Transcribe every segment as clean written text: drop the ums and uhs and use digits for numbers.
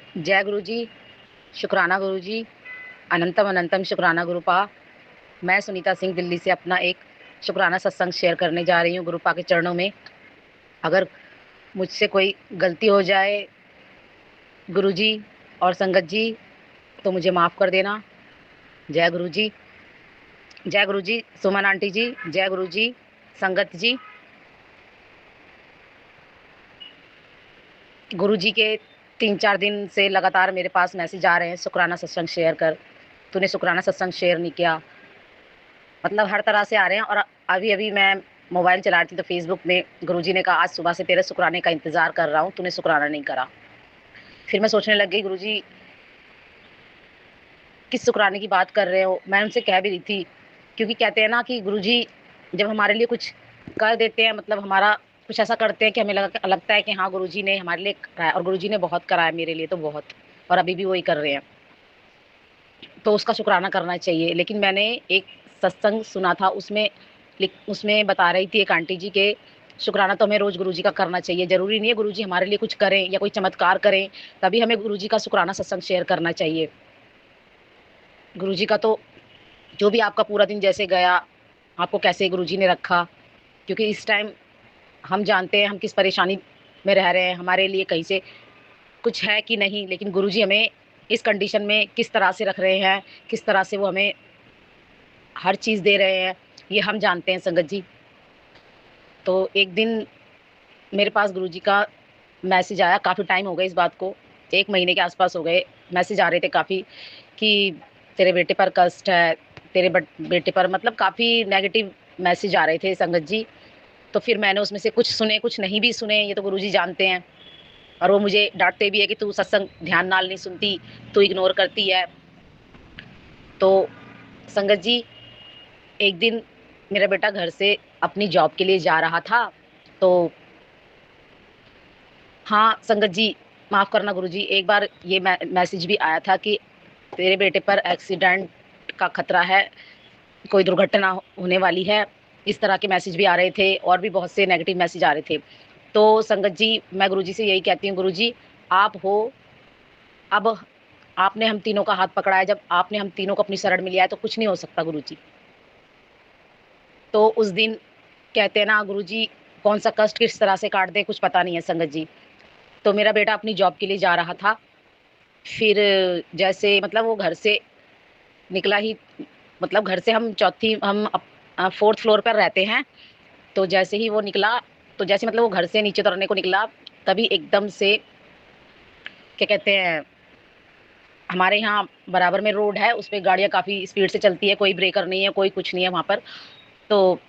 जय गुरु जी, शुक्राना गुरु जी, अनंतम अनंतम शुक्राना गुरुपा। मैं सुनीता सिंह दिल्ली से अपना एक शुक्राना सत्संग शेयर करने जा रही हूँ गुरुपा के चरणों में। अगर मुझसे कोई गलती हो जाए गुरु जी और संगत जी तो मुझे माफ़ कर देना। जय गुरु जी, जय गुरु जी, सुमन आंटी जी, जय गुरु जी, संगत जी। गुरु जी के 3-4 दिन से लगातार मेरे पास मैसेज आ रहे हैं, शुक्राना सत्संग शेयर कर, तूने शुक्राना सत्संग शेयर नहीं किया। मतलब हर तरह से आ रहे हैं। और अभी अभी मैं मोबाइल चला रही थी तो फेसबुक में गुरुजी ने कहा आज सुबह से तेरे शुक्राने का इंतज़ार कर रहा हूँ, तूने शुक्राना नहीं करा। फिर मैं सोचने लग गई गुरुजी किस शुक्राने की बात कर रहे हो। मैं उनसे कह भी रही थी, क्योंकि कहते हैं ना कि गुरुजी जब हमारे लिए कुछ कर देते हैं, मतलब हमारा कुछ ऐसा करते हैं कि हमें लगता है कि हाँ गुरुजी ने हमारे लिए करा है। और गुरुजी ने बहुत करा है मेरे लिए, तो बहुत, और अभी भी वही कर रहे हैं, तो उसका शुक्राना करना चाहिए। लेकिन मैंने एक सत्संग सुना था, उसमें बता रही थी एक आंटी जी के शुक्राना तो हमें रोज़ गुरुजी का करना चाहिए। ज़रूरी नहीं है गुरुजी हमारे लिए कुछ करें या कोई चमत्कार करें तभी हमें गुरुजी का शुक्राना सत्संग शेयर करना चाहिए। गुरुजी का तो जो भी आपका पूरा दिन जैसे गया, आपको कैसे गुरुजी ने रखा, क्योंकि इस टाइम हम जानते हैं हम किस परेशानी में रह रहे हैं, हमारे लिए कहीं से कुछ है कि नहीं, लेकिन गुरुजी हमें इस कंडीशन में किस तरह से रख रहे हैं, किस तरह से वो हमें हर चीज़ दे रहे हैं, ये हम जानते हैं संगत जी। तो एक दिन मेरे पास गुरुजी का मैसेज आया, काफ़ी टाइम हो गए इस बात को, 1 महीने के आस-पास हो गए। मैसेज आ रहे थे काफ़ी कि तेरे बेटे पर कष्ट है, तेरे बेटे पर, मतलब काफ़ी नेगेटिव मैसेज आ रहे थे संगत जी। तो फिर मैंने उसमें से कुछ सुने, कुछ नहीं भी सुने, ये तो गुरुजी जानते हैं। और वो मुझे डाँटते भी है कि तू सत्संग ध्यान नाल नहीं सुनती, तू इग्नोर करती है। तो संगत जी, एक दिन मेरा बेटा घर से अपनी जॉब के लिए जा रहा था, तो हाँ, संगत जी, माफ़ करना गुरुजी, एक बार ये मैसेज भी आया था कि तेरे बेटे पर एक्सीडेंट का खतरा है, कोई दुर्घटना होने वाली है। इस तरह के मैसेज भी आ रहे थे और भी बहुत से नेगेटिव मैसेज आ रहे थे। तो संगत जी, मैं गुरुजी से यही कहती हूँ, गुरुजी आप हो, अब आपने हम तीनों का हाथ पकड़ा है, जब आपने हम तीनों को अपनी शरण में लिया है तो कुछ नहीं हो सकता गुरुजी। तो उस दिन कहते हैं ना गुरुजी कौन सा कष्ट किस तरह से काट दे कुछ पता नहीं है संगत जी। तो मेरा बेटा अपनी जॉब के लिए जा रहा था, फिर जैसे मतलब वो घर से निकला ही, मतलब घर से हम 4th फ्लोर पर रहते हैं, तो जैसे ही वो निकला, तो जैसे मतलब वो घर से नीचे उतरने को निकला, तभी एकदम से क्या कहते हैं, हमारे यहाँ बराबर में रोड है, उस पे गाड़ियाँ काफ़ी स्पीड से चलती है, कोई ब्रेकर नहीं है, कोई कुछ नहीं है वहाँ पर। तो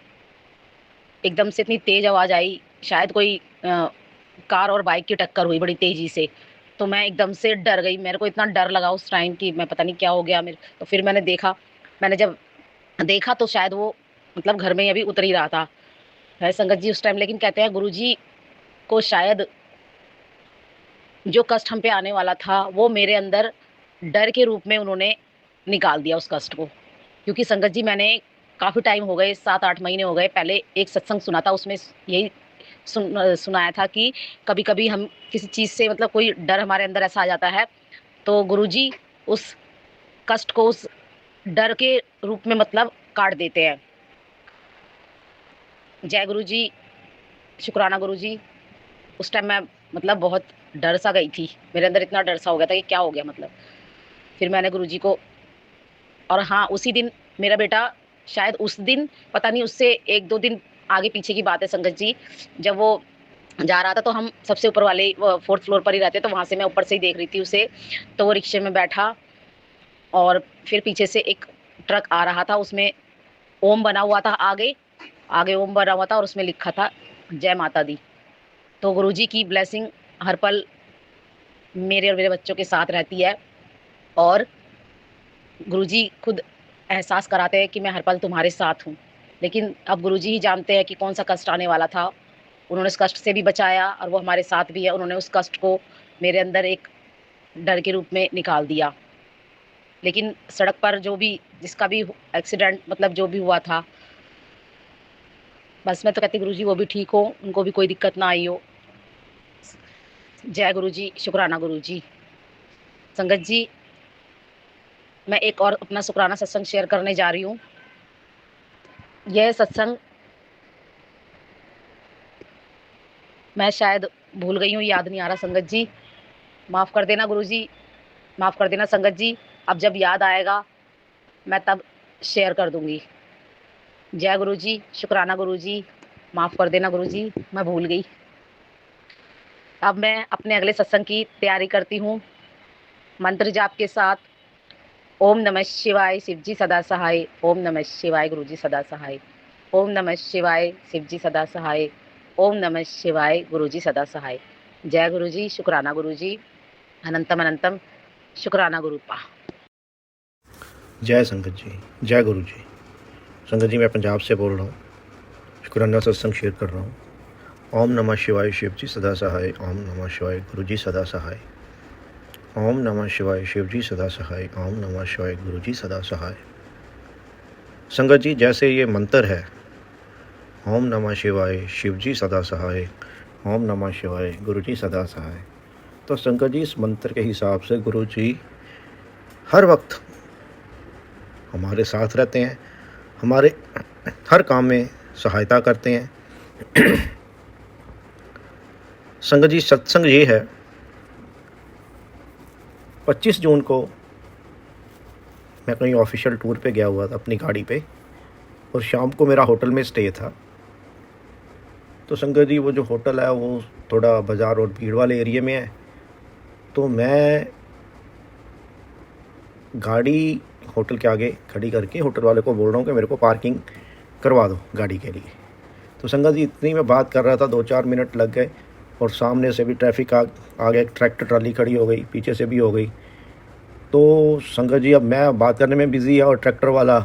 एकदम से इतनी तेज़ आवाज़ आई, शायद कोई कार और बाइक की टक्कर हुई बड़ी तेज़ी से। तो मैं एकदम से डर गई, मेरे को इतना डर लगा उस टाइम कि मैं पता नहीं क्या हो गया मेरे। तो फिर मैंने जब देखा तो शायद वो मतलब घर में ही अभी उतर ही रहा था, है संगत जी उस टाइम। लेकिन कहते हैं गुरुजी को शायद जो कष्ट हम पे आने वाला था, वो मेरे अंदर डर के रूप में उन्होंने निकाल दिया उस कष्ट को। क्योंकि संगत जी मैंने काफ़ी टाइम हो गए, 7-8 महीने हो गए, पहले एक सत्संग सुना था, उसमें यही सुनाया था कि कभी-कभी हम किसी चीज़ से, मतलब कोई डर हमारे अंदर ऐसा आ जाता है, तो गुरुजी उस कष्ट को उस डर के रूप में मतलब काट देते हैं। जय गुरुजी, शुक्राना गुरुजी। उस टाइम मैं मतलब बहुत डर सा गई थी, मेरे अंदर इतना डर सा हो गया था कि क्या हो गया मतलब। फिर मैंने गुरुजी को, और हाँ, उसी दिन मेरा बेटा, शायद उस दिन, पता नहीं उससे 1-2 दिन आगे पीछे की बात है संगत जी, जब वो जा रहा था तो हम सबसे ऊपर वाले 4th फ्लोर पर ही रहते, तो वहाँ से मैं ऊपर से ही देख रही थी उसे। तो वो रिक्शे में बैठा और फिर पीछे से एक ट्रक आ रहा था, उसमें ओम बना हुआ था आगे, आगे ओम बना हुआ था और उसमें लिखा था जय माता दी। तो गुरुजी की ब्लेसिंग हर पल मेरे और मेरे बच्चों के साथ रहती है, और गुरुजी खुद एहसास कराते हैं कि मैं हर पल तुम्हारे साथ हूँ। लेकिन अब गुरुजी ही जानते हैं कि कौन-सा कष्ट आने वाला था। उन्होंने उस कष्ट से भी बचाया और वो हमारे साथ भी है। उन्होंने उस कष्ट को मेरे अंदर एक डर के रूप में निकाल दिया। लेकिन सड़क पर जो भी जिसका भी एक्सीडेंट, मतलब जो भी हुआ था, बस मैं तो कहती गुरुजी वो भी ठीक हो, उनको भी कोई दिक्कत ना आई हो। जय गुरुजी, शुक्राना गुरुजी। संगत जी, मैं एक और अपना शुक्राना सत्संग शेयर करने जा रही हूँ। यह सत्संग मैं शायद भूल गई हूँ, याद नहीं आ रहा संगत जी, माफ़ कर देना गुरुजी, माफ़ कर देना संगत जी। अब जब याद आएगा मैं तब शेयर कर दूँगी। जय गुरुजी, शुक्राना गुरुजी, माफ़ कर देना गुरुजी, मैं भूल गई। अब मैं अपने अगले सत्संग की तैयारी करती हूँ मंत्र जाप के साथ। ओम नमः शिवाय, शिवजी सदा सहाय। ओम नमः शिवाय, गुरुजी सदा सहाय। ओम नमः शिवाय, शिवजी सदा सहाय। ओम नमः शिवाय, गुरुजी सदा सहाय। जय गुरुजी, शुक्राना गुरुजी, अनंतम अनंतम शुक्राना गुरुपा। जय संगत जी, जय गुरु जी। संगत जी, मैं पंजाब से बोल रहा हूँ, शुक्राना सत्संग शेयर कर रहा हूँ। ओम नमः शिवाय, शिव जी सदा सहाय। ओम नमः शिवाय, गुरु जी सदा सहाय। ओम नमः शिवाय, शिव जी सदा सहाय। ओम नमः शिवाय, गुरु जी सदा सहाय। संगत जी, जैसे ये मंत्र है, ओम नमः शिवाय, शिव जी सदा सहाय। ओम नमः शिवाय, गुरु जी सदा सहाय। तो संगत जी, इस मंत्र के हिसाब से गुरु जी हर वक्त हमारे साथ रहते हैं, हमारे हर काम में सहायता करते हैं। संगत जी, सत्संग ये है, 25 जून को मैं कहीं ऑफिशियल टूर पे गया हुआ था अपनी गाड़ी पे, और शाम को मेरा होटल में स्टे था। तो संगत जी, वो जो होटल है वो थोड़ा बाज़ार और भीड़ वाले एरिया में है। तो मैं गाड़ी होटल के आगे खड़ी करके होटल वाले को बोल रहा हूँ कि मेरे को पार्किंग करवा दो गाड़ी के लिए। तो संगत जी, इतनी मैं बात कर रहा था, 2-4 मिनट लग गए, और सामने से भी ट्रैफिक आ गया, ट्रैक्टर ट्राली खड़ी हो गई, पीछे से भी हो गई। तो संगत जी, अब मैं बात करने में बिज़ी है और ट्रैक्टर वाला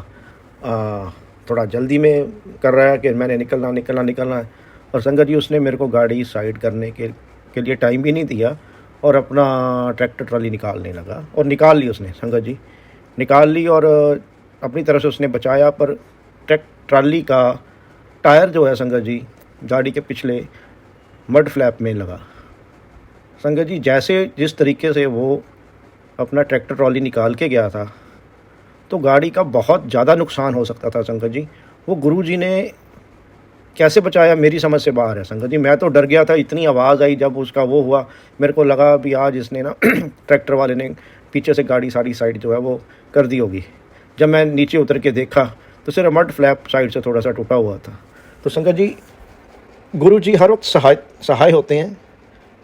थोड़ा जल्दी में कर रहा है कि मैंने निकलना है। और संगत जी, उसने मेरे को गाड़ी साइड करने के लिए टाइम भी नहीं दिया, और अपना ट्रैक्टर ट्राली निकालने लगा, और निकाल ली उसने। संगत जी, निकाल ली, और अपनी तरफ से उसने बचाया, पर ट्राली का टायर जो है संगत जी, गाड़ी के पिछले मड फ्लैप में लगा। संगत जी, जैसे जिस तरीके से वो अपना ट्रैक्टर ट्रॉली निकाल के गया था, तो गाड़ी का बहुत ज़्यादा नुकसान हो सकता था। संगत जी, वो गुरुजी ने कैसे बचाया, मेरी समझ से बाहर है। संगत जी, मैं तो डर गया था, इतनी आवाज़ आई जब उसका वो हुआ, मेरे को लगा भी आज इसने ना ट्रैक्टर वाले ने पीछे से गाड़ी सारी साइड जो है वो कर दी होगी। जब मैं नीचे उतर के देखा तो सिर्फ मड फ्लैप साइड से थोड़ा सा टूटा हुआ था। तो संगत जी, गुरु जी हर वक्त सहाय होते हैं,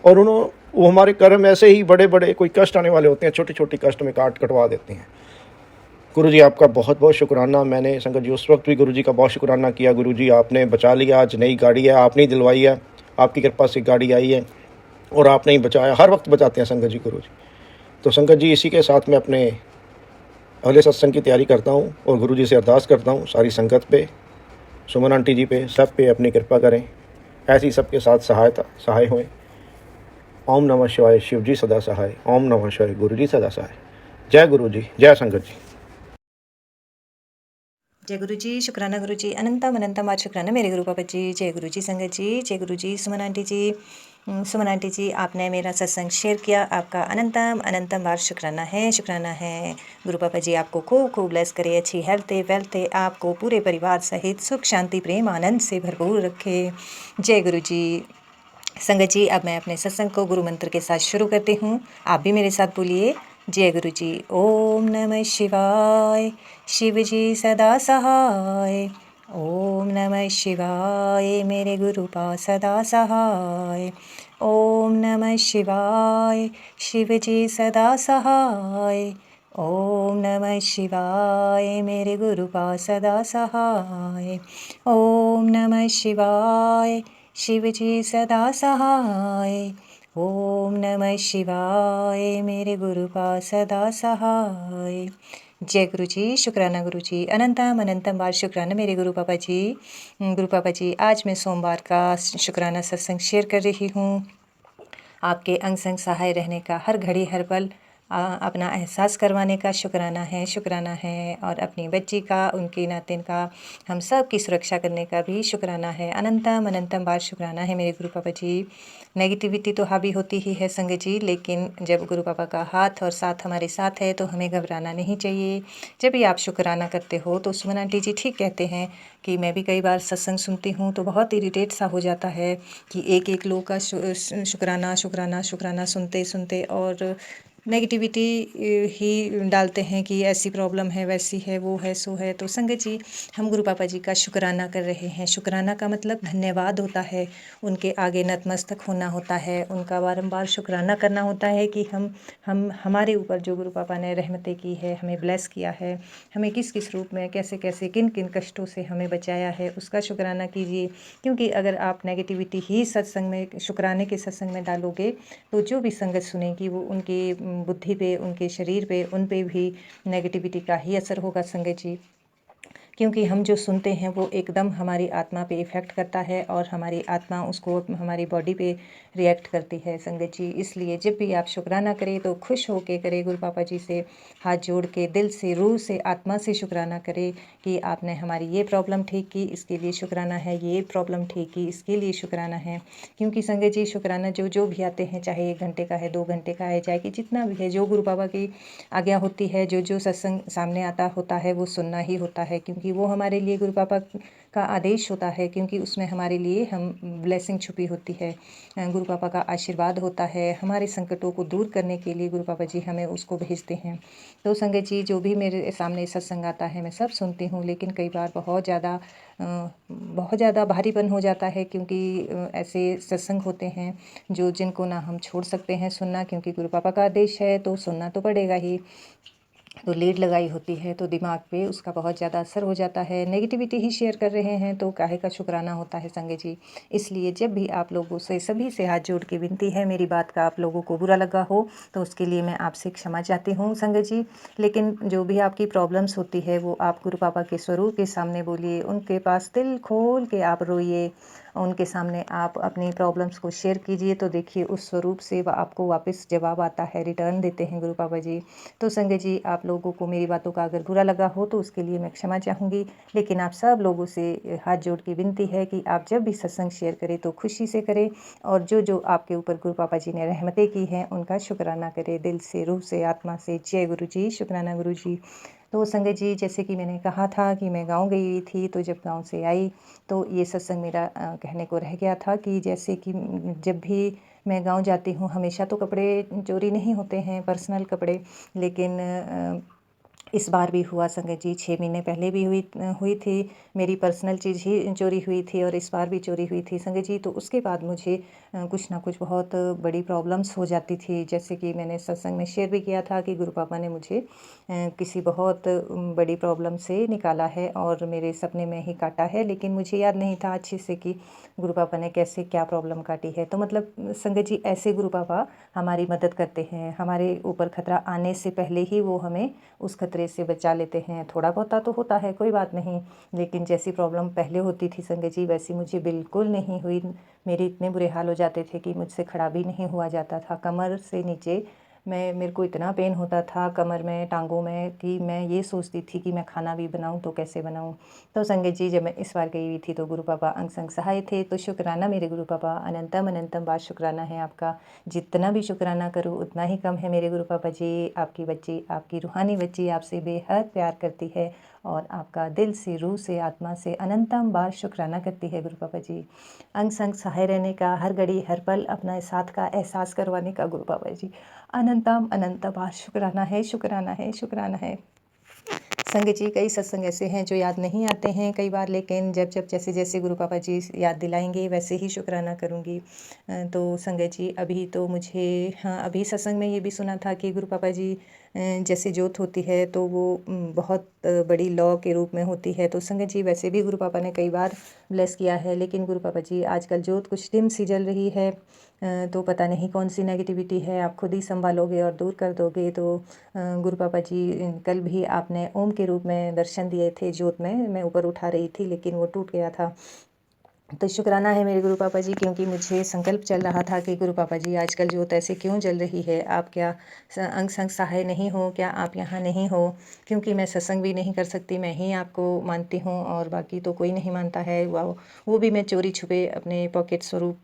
और वो हमारे कर्म ऐसे ही बड़े बड़े कोई कष्ट आने वाले होते हैं, छोटे छोटे कष्ट में कटवा देते हैं। गुरु जी, आपका बहुत बहुत शुक्राना। मैंने संगत जी उस वक्त भी गुरु जी का बहुत शुक्राना किया। गुरु जी, आपने बचा लिया, आज नई गाड़ी है, आपने ही दिलवाई है, आपकी कृपा से गाड़ी आई है, और आपने ही बचाया। हर वक्त बचाते हैं संगत जी गुरु जी। तो संगत जी, इसी के साथ मैं अपने अगले सत्संग की तैयारी करता हूँ, और गुरु जी से अरदास करता हूँ सारी संगत पे, सुमन आंटी जी पे, सब पे अपनी कृपा करें, ऐसी सबके साथ सहाय हों। ओम नमः शिवाय, शिव जी सदा सहाय। ओम नमः शिवाय, गुरु जी सदा सहाय। जय गुरु जी, जय संगत जी। जय गुरु जी, शुक्राना गुरु जी, अनंतम अनंतम आज शुक्राना मेरे गुरु बाबा जी। जय गुरु जी संगत जी, जय गुरु जी सुमन आंटी जी। सुमन आंटी जी, आपने मेरा सत्संग शेयर किया, आपका अनंतम अनंतम बार शुक्राना है। गुरु बाबा जी आपको खूब खूब ब्लेस करे, अच्छी हेल्थ वेल्थ आपको पूरे परिवार सहित सुख शांति प्रेम आनंद से भरपूर रखे। जय गुरु जी। संगत जी, अब मैं अपने सत्संग को गुरु मंत्र के साथ शुरू करती हूँ। आप भी मेरे साथ बोलिए, जय गुरु जी। ओम नमः शिवाय, शिव जी सदा सहाय। ओम नमः शिवाय, मेरे गुरु पा सदा सहाय। ओम नमः शिवाय, शिव जी सदा सहाय। ओम नमः शिवाय, मेरे गुरु पा सदा सहाय। ओम नमः शिवाय, शिव जी सदा सहाय। ओम नमः शिवाय, मेरे गुरु पा सदा सहाय। जय गुरु जी, शुक्राना गुरु जी, अनंतम अनंतम बार शुक्राना मेरे गुरु पापा जी। गुरु पापा जी, आज मैं सोमवार का शुक्राना सत्संग शेयर कर रही हूँ। आपके अंग संग सहाय रहने का हर घड़ी हर पल अपना एहसास करवाने का शुक्राना है और अपनी बच्ची का, उनकी नातिन का, हम सब की सुरक्षा करने का भी शुक्राना है। अनंतम अनंतम बार शुक्राना है मेरे गुरु पापा जी। नेगेटिविटी तो हावी होती ही है संगत जी, लेकिन जब गुरु पापा का हाथ और साथ हमारे साथ है तो हमें घबराना नहीं चाहिए। जब भी आप शुक्राना करते हो तो सुमन आंटी जी ठीक कहते हैं कि मैं भी कई बार सत्संग सुनती हूँ तो बहुत इरिटेट सा हो जाता है कि एक एक लोग का शुक्राना शुक्राना शुक्राना सुनते सुनते और नेगेटिविटी ही डालते हैं कि ऐसी प्रॉब्लम है, वैसी है, वो है, सो है। तो संगत जी, हम गुरु पापा जी का शुक्राना कर रहे हैं। शुक्राना का मतलब धन्यवाद होता है, उनके आगे नतमस्तक होना होता है, उनका बारंबार शुक्राना करना होता है कि हम हमारे ऊपर जो गुरु पापा ने रहमतें की है, हमें ब्लेस किया है, हमें किस किस रूप में, कैसे कैसे, किन किन कष्टों से हमें बचाया है, उसका शुक्राना कीजिए। क्योंकि अगर आप नेगेटिविटी ही सत्संग में, शुक्राने के सत्संग में डालोगे तो जो भी संगत सुनेगी वो उनकी बुद्धि पे, उनके शरीर पे, उन पे भी नेगेटिविटी का ही असर होगा संगत जी। क्योंकि हम जो सुनते हैं वो एकदम हमारी आत्मा पे इफ़ेक्ट करता है और हमारी आत्मा उसको हमारी बॉडी पे रिएक्ट करती है संगत जी। इसलिए जब भी आप शुक्राना करें तो खुश होके करें, गुरु पापा जी से हाथ जोड़ के दिल से, रूह से, आत्मा से शुक्राना करें कि आपने हमारी ये प्रॉब्लम ठीक की, इसके लिए शुक्राना है, ये प्रॉब्लम ठीक की, इसके लिए शुक्राना है। क्योंकि संगत जी शुक्राना जो जो भी आते हैं, चाहे 1 घंटे का है, 2 घंटे का है, चाहे कि जितना भी है, जो गुरु बाबा की आज्ञा होती है, जो जो सत्संग सामने आता होता है वो सुनना ही होता है। क्योंकि वो हमारे लिए गुरु पापा का आदेश होता है, क्योंकि उसमें हमारे लिए हम ब्लेसिंग छुपी होती है, गुरु पापा का आशीर्वाद होता है। हमारे संकटों को दूर करने के लिए गुरु पापा जी हमें उसको भेजते हैं। तो संगत जी, जो भी मेरे सामने सत्संग आता है मैं सब सुनती हूँ, लेकिन कई बार बहुत ज़्यादा भारीपन हो जाता है, क्योंकि ऐसे सत्संग होते हैं जो जिनको ना हम छोड़ सकते हैं सुनना, क्योंकि गुरु पापा का आदेश है तो सुनना तो पड़ेगा ही। तो लीड लगाई होती है तो दिमाग पे उसका बहुत ज़्यादा असर हो जाता है। नेगेटिविटी ही शेयर कर रहे हैं तो काहे का शुक्राना होता है संगत जी। इसलिए जब भी आप लोगों से, सभी से हाथ जोड़ के विनती है, मेरी बात का आप लोगों को बुरा लगा हो तो उसके लिए मैं आपसे क्षमा चाहती हूँ संगत जी। लेकिन जो भी आपकी प्रॉब्लम्स होती है वो आप गुरु पापा के स्वरूप के सामने बोलिए, उनके पास दिल खोल के आप रोइए, उनके सामने आप अपनी प्रॉब्लम्स को शेयर कीजिए। तो देखिए उस स्वरूप से आपको वापस जवाब आता है, रिटर्न देते हैं गुरु पापा जी। तो संगत जी, आप लोगों को मेरी बातों का अगर बुरा लगा हो तो उसके लिए मैं क्षमा चाहूँगी। लेकिन आप सब लोगों से हाथ जोड़ के विनती है कि आप जब भी सत्संग शेयर करें तो खुशी से करें, और जो जो आपके ऊपर गुरु पापा जी ने रहमतें की हैं उनका शुक्राना करें, दिल से, रूह से, आत्मा से। जय गुरु जी, शुक्राना गुरु जी। तो संगत जी, जैसे कि मैंने कहा था कि मैं गाँव गई हुई थी, तो जब गाँव से आई तो ये सत्संग मेरा कहने को रह गया था कि जैसे कि जब भी मैं गाँव जाती हूँ, हमेशा तो कपड़े चोरी नहीं होते हैं, पर्सनल कपड़े, लेकिन इस बार भी हुआ संगत जी। 6 महीने पहले भी हुई थी, मेरी पर्सनल चीज़ ही चोरी हुई थी और इस बार भी चोरी हुई थी संगत जी। तो उसके बाद मुझे कुछ ना कुछ बहुत बड़ी प्रॉब्लम्स हो जाती थी। जैसे कि मैंने सत्संग में शेयर भी किया था कि गुरु पापा ने मुझे किसी बहुत बड़ी प्रॉब्लम से निकाला है और मेरे सपने में ही काटा है, लेकिन मुझे याद नहीं था अच्छे से कि गुरु पापा ने कैसे क्या प्रॉब्लम काटी है। तो मतलब संगत जी, ऐसे गुरु पापा हमारी मदद करते हैं, हमारे ऊपर खतरा आने से पहले ही वो हमें उस खतरे से बचा लेते हैं। थोड़ा बहुत तो होता है, कोई बात नहीं, लेकिन जैसी प्रॉब्लम पहले होती थी संगत जी वैसी मुझे बिल्कुल नहीं हुई। मेरे इतने बुरे हाल हो जाते थे कि मुझसे खड़ा भी नहीं हुआ जाता था। कमर से नीचे मेरे को इतना पेन होता था कमर में, टांगों में, कि मैं ये सोचती थी कि मैं खाना भी बनाऊं तो कैसे बनाऊं। तो संगत जी, जब मैं इस बार गई हुई थी तो गुरु पापा अंग संग सहाय थे। तो शुक्राना मेरे गुरु पापा, अनंतम अनंतम बार शुक्राना है आपका। जितना भी शुक्राना करूँ उतना ही कम है मेरे गुरु पापा जी। आपकी बच्ची, आपकी रूहानी बच्ची आपसे बेहद प्यार करती है और आपका दिल से, रूह से, आत्मा से अनंतम बार शुक्राना करती है गुरु पापा जी। अंग संग सहाय रहने का, हर घड़ी हर पल अपना साथ का एहसास करवाने का गुरु पापा जी अनंतम अनंत बार शुक्राना है, शुक्राना है, शुक्राना है। संगत जी, कई सत्संग ऐसे हैं जो याद नहीं आते हैं कई बार, लेकिन जब जब जैसे जैसे गुरु पापा जी याद दिलाएंगे वैसे ही शुक्राना करूँगी। तो संगत जी, अभी तो मुझे, हाँ, अभी सत्संग में ये भी सुना था कि गुरु पापा जी जैसे जोत होती है तो वो बहुत बड़ी लौ के रूप में होती है। तो संगत जी, वैसे भी गुरु पापा ने कई बार ब्लेस किया है, लेकिन गुरु पापा जी आजकल जोत कुछ डिम सी जल रही है, तो पता नहीं कौन सी नेगेटिविटी है, आप खुद ही संभालोगे और दूर कर दोगे। तो गुरु पापा जी, कल भी आपने ओम के रूप में दर्शन दिए थे जोत में, मैं ऊपर उठा रही थी लेकिन वो टूट गया था। तो शुक्राना है मेरे गुरु पापा जी, क्योंकि मुझे संकल्प चल रहा था कि गुरु पापा जी आजकल जोत ऐसे क्यों जल रही है, आप क्या अंग संग सहाय नहीं हो, क्या आप यहाँ नहीं हो? क्योंकि मैं सत्संग भी नहीं कर सकती, मैं ही आपको मानती हूँ और बाकी तो कोई नहीं मानता है। वो भी मैं चोरी छुपे अपने पॉकेट स्वरूप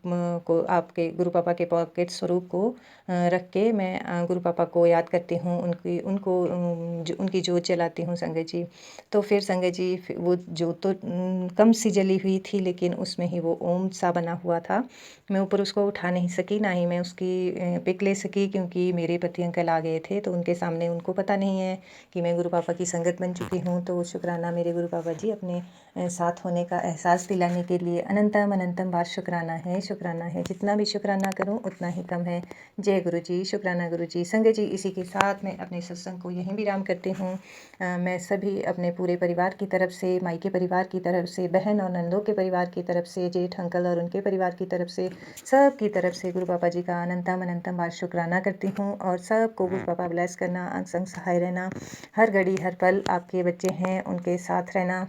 को, आपके गुरु पापा के पॉकेट स्वरूप को रख के मैं गुरु पापा को याद करती हूँ, उनकी जोत जलाती हूँ संगत जी। तो फिर संगत जी वो जोत तो कम सी जली हुई थी, लेकिन उसमें ही वो ओम सा बना हुआ था। मैं ऊपर उसको उठा नहीं सकी, ना ही मैं उसकी पिक ले सकी, क्योंकि मेरे पति अंकल आ गए थे, तो उनके सामने उनको पता नहीं है कि मैं गुरु पापा की संगत बन चुकी हूँ। तो शुक्राना मेरे गुरु पापा जी, अपने साथ होने का एहसास दिलाने के लिए अनंतम अनंतम बार शुक्राना है, शुक्राना है। जितना भी शुक्राना करूँ उतना ही कम है। जय गुरु जी, शुक्राना गुरु जी। संगत जी, इसी के साथ मैं अपने सत्संग को यहीं विराम करती हूँ। मैं सभी अपने पूरे परिवार की तरफ से, मायके परिवार की तरफ से, बहन और नंदों के परिवार की तरफ से, जेठ अंकल और उनके परिवार की तरफ से, सब की तरफ से गुरु पापा जी का अनंतम अनंतम बार शुक्राना करती हूँ। और सबको गुरु पापा ब्लेस करना, अंग संग सहाय रहना, हर घड़ी हर पल आपके बच्चे हैं उनके साथ रहना।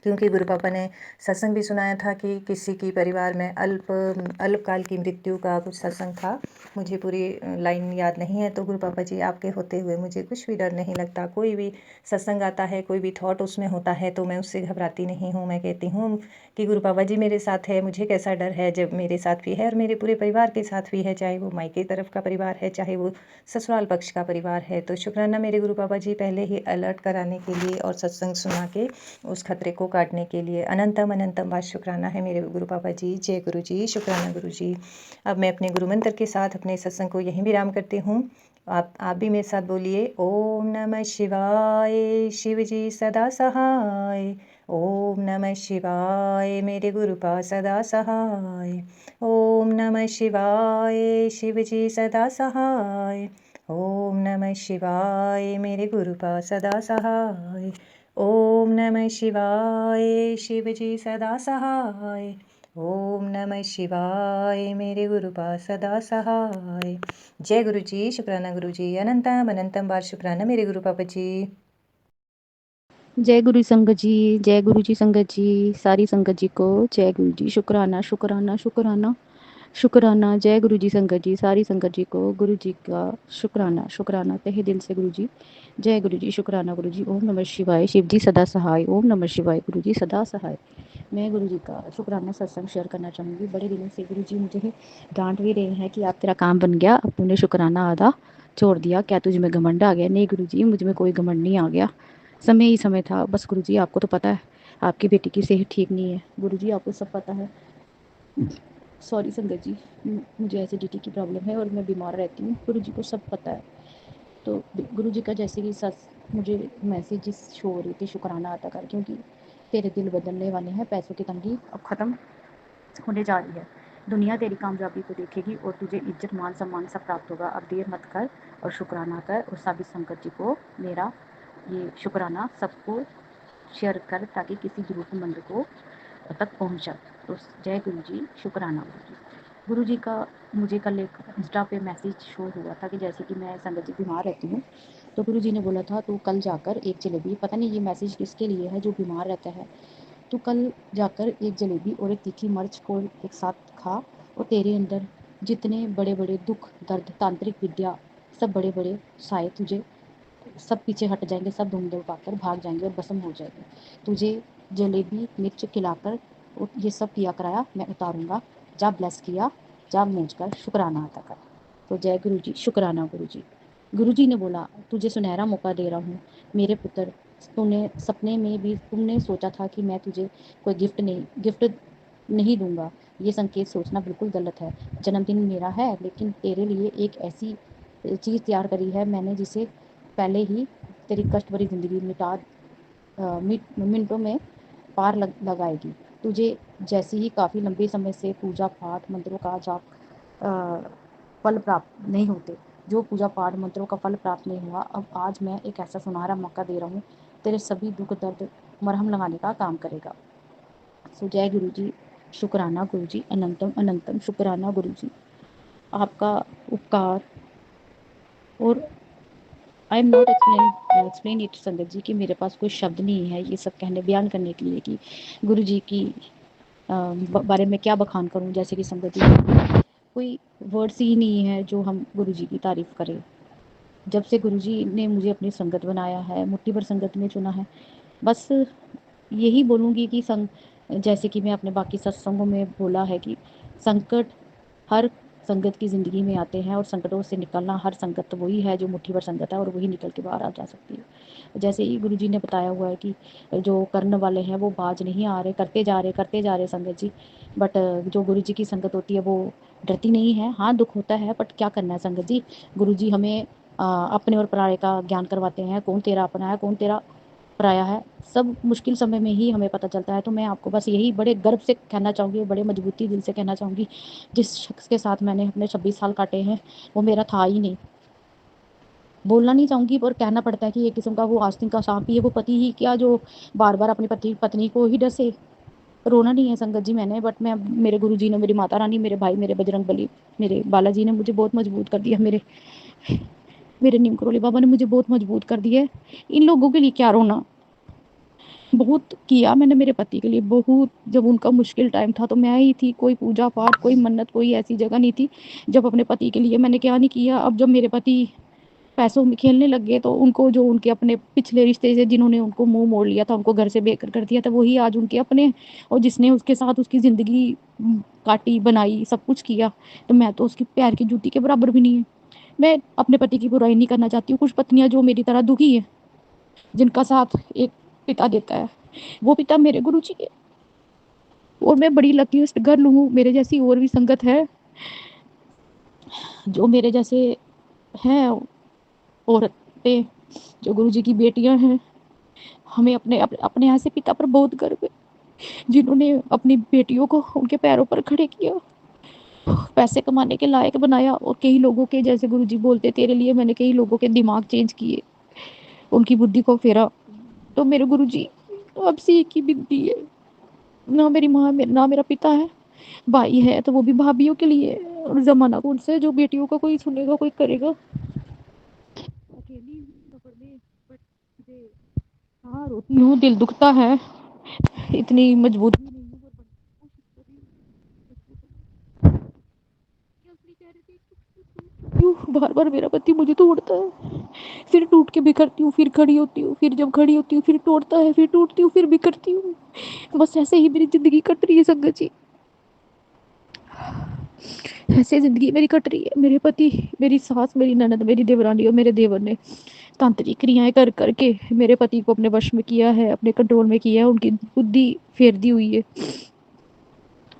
क्योंकि गुरु पापा ने सत्संग भी सुनाया था कि किसी की परिवार में अल्पकाल की मृत्यु का कुछ सत्संग था। मुझे पूरी लाइन याद नहीं है। तो गुरु पापा जी, आपके होते हुए मुझे कुछ भी डर नहीं लगता। कोई भी सत्संग आता है, कोई भी थॉट उसमें होता है, तो मैं उससे घबराती नहीं हूँ। मैं कहती हूँ कि गुरु पापा जी मेरे साथ है, मुझे कैसा डर है जब मेरे साथ भी है और मेरे पूरे परिवार के साथ भी है, चाहे वो मायके तरफ का परिवार है, चाहे वो ससुराल पक्ष का परिवार है। तो शुक्राना मेरे गुरु पापा जी, पहले ही अलर्ट कराने के लिए और सत्संग सुना के उस खतरे को काटने के लिए अनंतम अनंतम बार शुक्राना है मेरे गुरु पापा जी। जय गुरु जी, शुक्राना गुरु जी। अब मैं अपने गुरु मंत्र के साथ अपने सत्संग को यहीं विराम करती हूँ। आप भी मेरे साथ बोलिए, ओम नमः शिवाय, शिव जी सदा सहाय। ओम नमः शिवाय, मेरे गुरु पा सदा सहाय। ओम नमः शिवाय, शिव जी सदा सहाय। ओम नमः शिवाय, मेरे गुरु पा सदा सहाय। ओम नमः शिवाय, शिव जी सदा सहाय। ओम नमः शिवाय, मेरे गुरु पा सदा सहाय। जय गुरु जी, शुक्राना गुरु जी। अनंतम अनंतम बार शुक्राना मेरे गुरु पापा जी। जय गुरु संगत जी, जय गुरु जी संगत जी, सारी संगत जी को जय गुरु जी। शुक्राना शुक्राना शुक्राना शुक्राना। जय गुरु जी संगत जी, सारी संगत जी को गुरु जी का शुक्राना शुक्राना तहे दिल से गुरु जी। जय गुरु जी, शुक्राना गुरु जी। ओम नमः शिवाय, शिव जी सदा सहाय। ओम नमः शिवाय, गुरु जी सदा सहाय। मैं गुरु जी का शुक्राना सत्संग शेयर करना चाहूँगी। बड़े दिनों से गुरु जी मुझे डांट भी रहे हैं कि आप तेरा काम बन गया, अब तूने शुक्राना आधा छोड़ दिया, क्या तुझ में घमंड आ गया? नहीं गुरु जी, मुझ में कोई घमंड नहीं आ गया, समय ही समय था। बस गुरु जी, आपको तो पता है आपकी बेटी की सेहत ठीक नहीं है। गुरु जी, आपको सब पता है। सॉरी संगत जी, मुझे एसिडिटी की प्रॉब्लम है और मैं बीमार रहती हूँ। गुरु जी को सब पता है। तो गुरु जी का जैसे कि मुझे मैसेज शो हो रही थी, शुक्राना अदा कर, क्योंकि तेरे दिल बदलने वाले हैं। पैसों की तंगी अब ख़त्म होने जा रही है। दुनिया तेरी कामयाबी को देखेगी और तुझे इज्जत मान सम्मान सब प्राप्त होगा। अब देर मत कर और शुक्राना कर, और सभी संगत जी को मेरा ये शुक्राना सबको शेयर कर, ताकि किसी ज़रूरतमंद को तक पहुँच जाए। तो जय गुरु जी, शुक्राना गुरु जी। गुरु जी का मुझे कल एक इंस्टा पे मैसेज शो हुआ था कि जैसे कि मैं संगत जी बीमार रहती हूँ, तो गुरु जी ने बोला था तू कल जाकर एक जलेबी, पता नहीं ये मैसेज किसके लिए है जो बीमार रहता है, तू कल जाकर एक जलेबी और एक तीखी मिर्च को एक साथ खा, और तेरे अंदर जितने बड़े बड़े दुख दर्द तांत्रिक विद्या सब बड़े बड़े साए तुझे सब पीछे हट जाएंगे, सब धूम दौड़ाकर भाग जाएंगे और भस्म हो जाएंगे। तुझे जलेबी मिर्च खिलाकर और ये सब किया कराया मैं उतारूंगा। जा ब्लेस किया, जा मूझ कर शुक्राना अदा कर। तो जय गुरु जी, शुक्राना गुरु जी। गुरु जी ने बोला तुझे सुनहरा मौका दे रहा हूँ मेरे पुत्र। तूने सपने में भी तुमने सोचा था कि मैं तुझे कोई गिफ्ट नहीं दूंगा। ये संकेत सोचना बिल्कुल गलत है। जन्मदिन मेरा है, लेकिन तेरे लिए एक ऐसी चीज़ तैयार करी है मैंने, जिसे पहले ही तेरी कष्ट भरी ज़िंदगी मिनटों में पार लगाएगी। तुझे जैसे ही काफ़ी लंबे समय से पूजा पाठ मंत्रों का जाप फल प्राप्त नहीं होते, जो पूजा पाठ मंत्रों का फल प्राप्त नहीं हुआ, अब आज मैं एक ऐसा सुनहरा मौका दे रहा हूँ, तेरे सभी दुख दर्द मरहम लगाने का काम करेगा। सो जय गुरु जी, शुक्राना गुरु जी, अनंतम अनंतम शुक्राना गुरु जी। आपका उपकार, और I am not explain it संगत जी, कि मेरे पास कोई शब्द नहीं है ये सब कहने बयान करने के लिए कि गुरु जी की बारे में क्या बखान करूं। जैसे कि संगत जी, कोई वर्ड्स ही नहीं है जो हम गुरुजी की तारीफ़ करें। जब से गुरुजी ने मुझे अपनी संगत बनाया है, मुट्ठी भर संगत में चुना है, बस यही बोलूँगी कि जैसे कि मैं अपने बाकी सत्संगों में बोला है कि संकट हर संगत की ज़िंदगी में आते हैं, और संकटों से निकलना हर संगत वही है जो मुट्ठी भर संगत है, और वही निकल के बाहर आ जा सकती है। जैसे ही गुरुजी ने बताया हुआ है कि जो करने वाले हैं वो बाज नहीं आ रहे, करते जा रहे संगत जी। बट जो गुरुजी की संगत होती है वो डरती नहीं है। हाँ, दुख होता है, बट क्या करना है संगत जी। गुरुजी हमें अपने और पराये का ज्ञान करवाते हैं, कौन तेरा अपना है, कौन तेरा पराया है, सब मुश्किल समय में ही हमें पता चलता है। तो मैं आपको बस यही बड़े गर्व से कहना चाहूँगी, बड़े मजबूती दिल से कहना चाहूँगी, जिस शख्स के साथ मैंने अपने 26 साल काटे हैं वो मेरा था ही नहीं। बोलना नहीं चाहूँगी, पर कहना पड़ता है कि एक किस्म का वो आस्तीन का सांप ही है, वो पति ही क्या जो बार-बार अपनी पत्नी को ही डसे। रोना नहीं है संगत जी मैंने, बट मैं मेरे गुरुजी ने, मेरी माता रानी, मेरे भाई, मेरे बजरंगबली, मेरे बालाजी ने मुझे बहुत मजबूत कर दिया। मेरे मेरे नीम करोली बाबा ने मुझे बहुत मजबूत कर दिया है। इन लोगों के लिए क्या रोना। बहुत किया मैंने मेरे पति के लिए, बहुत। जब उनका मुश्किल टाइम था तो मैं ही थी, कोई पूजा पाठ, कोई मन्नत, कोई ऐसी जगह नहीं थी जब अपने पति के लिए मैंने क्या नहीं किया। अब जब मेरे पति पैसों में खेलने लग गए तो उनको, जो उनके अपने पिछले रिश्ते से जिन्होंने उनको मुंह मोड़ लिया था, उनको घर से बेघर कर दिया था, वही आज उनके अपने, और जिसने उसके साथ उसकी ज़िंदगी काटी, बनाई, सब कुछ किया, तो मैं तो उसकी पैर की जूती के बराबर भी नहीं है। मैं अपने पति की बुराई नहीं करना चाहती हूँ। कुछ पत्नियां जो मेरी तरह दुखी है, जिनका साथ एक पिता देता है, वो पिता मेरे गुरुजी है, और मैं बड़ी लकी हूँ, गर्ल हूँ। मेरे जैसी और भी संगत है जो मेरे जैसे हैं, औरतें जो गुरुजी की बेटियां हैं। हमें अपने ऐसे पिता पर बहुत गर्व है, जिन्होंने अपनी बेटियों को उनके पैरों पर खड़े किया, पैसे कमाने के लायक बनाया, और कई लोगों के, जैसे गुरुजी बोलते, तेरे लिए मैंने कई लोगों के दिमाग चेंज किए, उनकी बुद्धि को फेरा। तो मेरे गुरुजी, आपसे एक ही विनती है, ना मेरी माँ ना मेरा पिता है, भाई है तो वो भी भाभीियों के लिए, और जमाना कौन सा है जो बेटियों का कोई सुनेगा, कोई करेगा। अकेली सफर में, बट मुझे, हाँ रोती हूँ, दिल दुखता है, इतनी मजबूत भी नहीं हूँ, पर कोशिश कर रही हूँ। क्या असली कह रहे थे, क्यों बार बार मेरा पति मुझे तोड़ता है, फिर टूट के बिखरती हूँ, फिर खड़ी होती हूँ, फिर जब खड़ी होती हूँ फिर तोड़ता है, फिर टूटती हूँ, फिर बिखरती हूँ। बस ऐसे ही मेरी जिंदगी कट रही है संगत जी, ऐसे ज़िंदगी मेरी कट रही है। मेरे पति, मेरी सास, मेरी ननद, मेरी देवरानी और मेरे देवर ने तांत्रिक क्रियाएं कर करके मेरे पति को अपने वश में किया है, अपने कंट्रोल में किया है, उनकी बुद्धि फेर दी हुई है।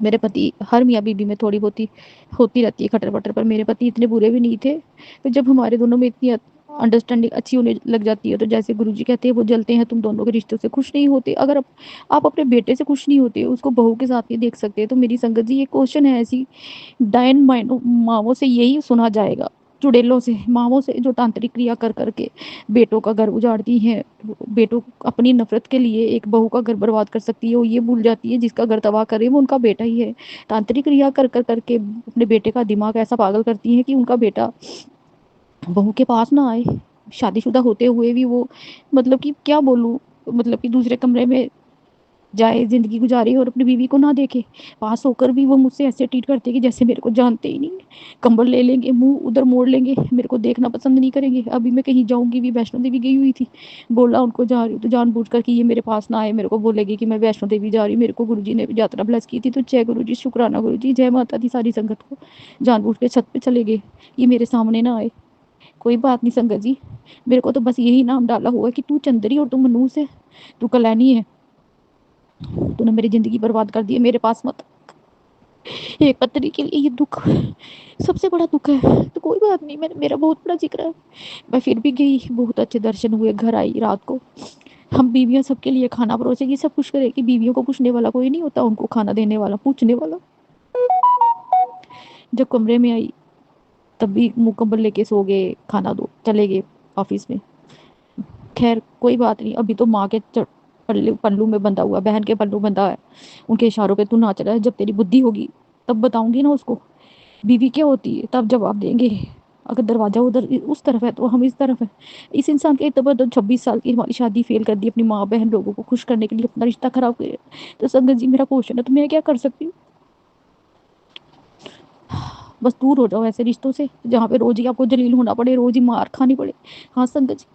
मेरे पति, हर मियाँ बीबी में थोड़ी बहुत होती रहती है खटर पटर, पर मेरे पति इतने बुरे भी नहीं थे। तो जब हमारे दोनों में इतनी अंडरस्टैंडिंग अच्छी होने लग जाती है, तो जैसे गुरुजी कहते हैं वो जलते हैं, तुम दोनों के रिश्तों से खुश नहीं होते। अगर आप अपने बेटे से खुश नहीं होते, उसको बहू के साथ नहीं देख सकते, तो मेरी संगत जी ये क्वेश्चन है ऐसी, डायन मावों से यही सुना जाएगा, चुड़ैलों से, मावों से, जो तांत्रिक क्रिया कर करके बेटों का घर उजाड़ती हैं। बेटों अपनी नफरत के लिए एक बहू का घर बर्बाद कर सकती है, वो ये भूल जाती है जिसका घर तबाह करे वो उनका बेटा ही है। तांत्रिक क्रिया कर कर करके अपने बेटे का दिमाग ऐसा पागल करती है कि उनका बेटा बहू के पास ना आए, शादीशुदा होते हुए भी वो, मतलब कि क्या बोलूँ, मतलब कि दूसरे कमरे में जाए, ज़िंदगी गुजारे, और अपनी बीवी को ना देखे। पास होकर भी वो मुझसे ऐसे ट्रीट करते कि जैसे मेरे को जानते ही नहीं। कंबल ले लेंगे, मुंह उधर मोड़ लेंगे, मेरे को देखना पसंद नहीं करेंगे। अभी मैं कहीं जाऊंगी भी, वैष्णो देवी गई हुई थी, बोला उनको जा रही हूँ, तो जानबूझ कर कि ये मेरे पास ना आए, मेरे को बोलेगी कि मैं वैष्णो देवी जा रही हूँ। मेरे को गुरुजी ने यात्रा ब्लेस की थी, तो जय गुरु जी, शुक्राना गुरु जी, जय माता दी सारी संगत को। जानबूझ के छत पर चले गए, ये मेरे सामने ना आए। कोई बात नहीं संगत जी, मेरे को तो बस यही नाम डाला हुआ है कि तू चंदरी और तू मनूस है, तू कलैनी है, तूने मेरी ज़िंदगी बर्बाद कर दी है, मेरे पास मत। एक पत्नी के लिए ये दुख सबसे बड़ा दुख है। तो कोई बात नहीं, मेरा बहुत बड़ा जिक्र है, मैं फिर भी गई, बहुत अच्छे दर्शन हुए, घर आई रात को। हम बीवियां सबके लिए खाना परोसेगी, सब कुछ करेगी, बीवियों को पूछने वाला कोई नहीं होता, उनको खाना देने वाला, पूछने वाला। जब कमरे में आई तब भी मुँह कंबल लेके सो गए, खाना दो, चले गए ऑफिस में। खैर कोई बात नहीं, अभी तो माँ के पल्लू में बंधा हुआ, बहन के पल्लू बंधा है, उनके इशारों पे तू नाच रहा है। जब तेरी बुद्धि होगी तब बताऊंगी ना उसको बीवी क्या होती है, तब जवाब देंगे। अगर दरवाज़ा उधर उस तरफ है तो हम इस तरफ है। इस इंसान के तब तो 26 साल की हमारी शादी फेल कर दी, अपनी माँ बहन लोगों को खुश करने के लिए अपना रिश्ता खराब किया। तो संगत जी मेरा क्वेश्चन है, तो मैं क्या कर सकती हूँ? बस दूर हो जाओ ऐसे रिश्तों से जहाँ पे रोज ही आपको जलील होना पड़े, रोज ही मार खानी पड़े। हाँ संगत जी,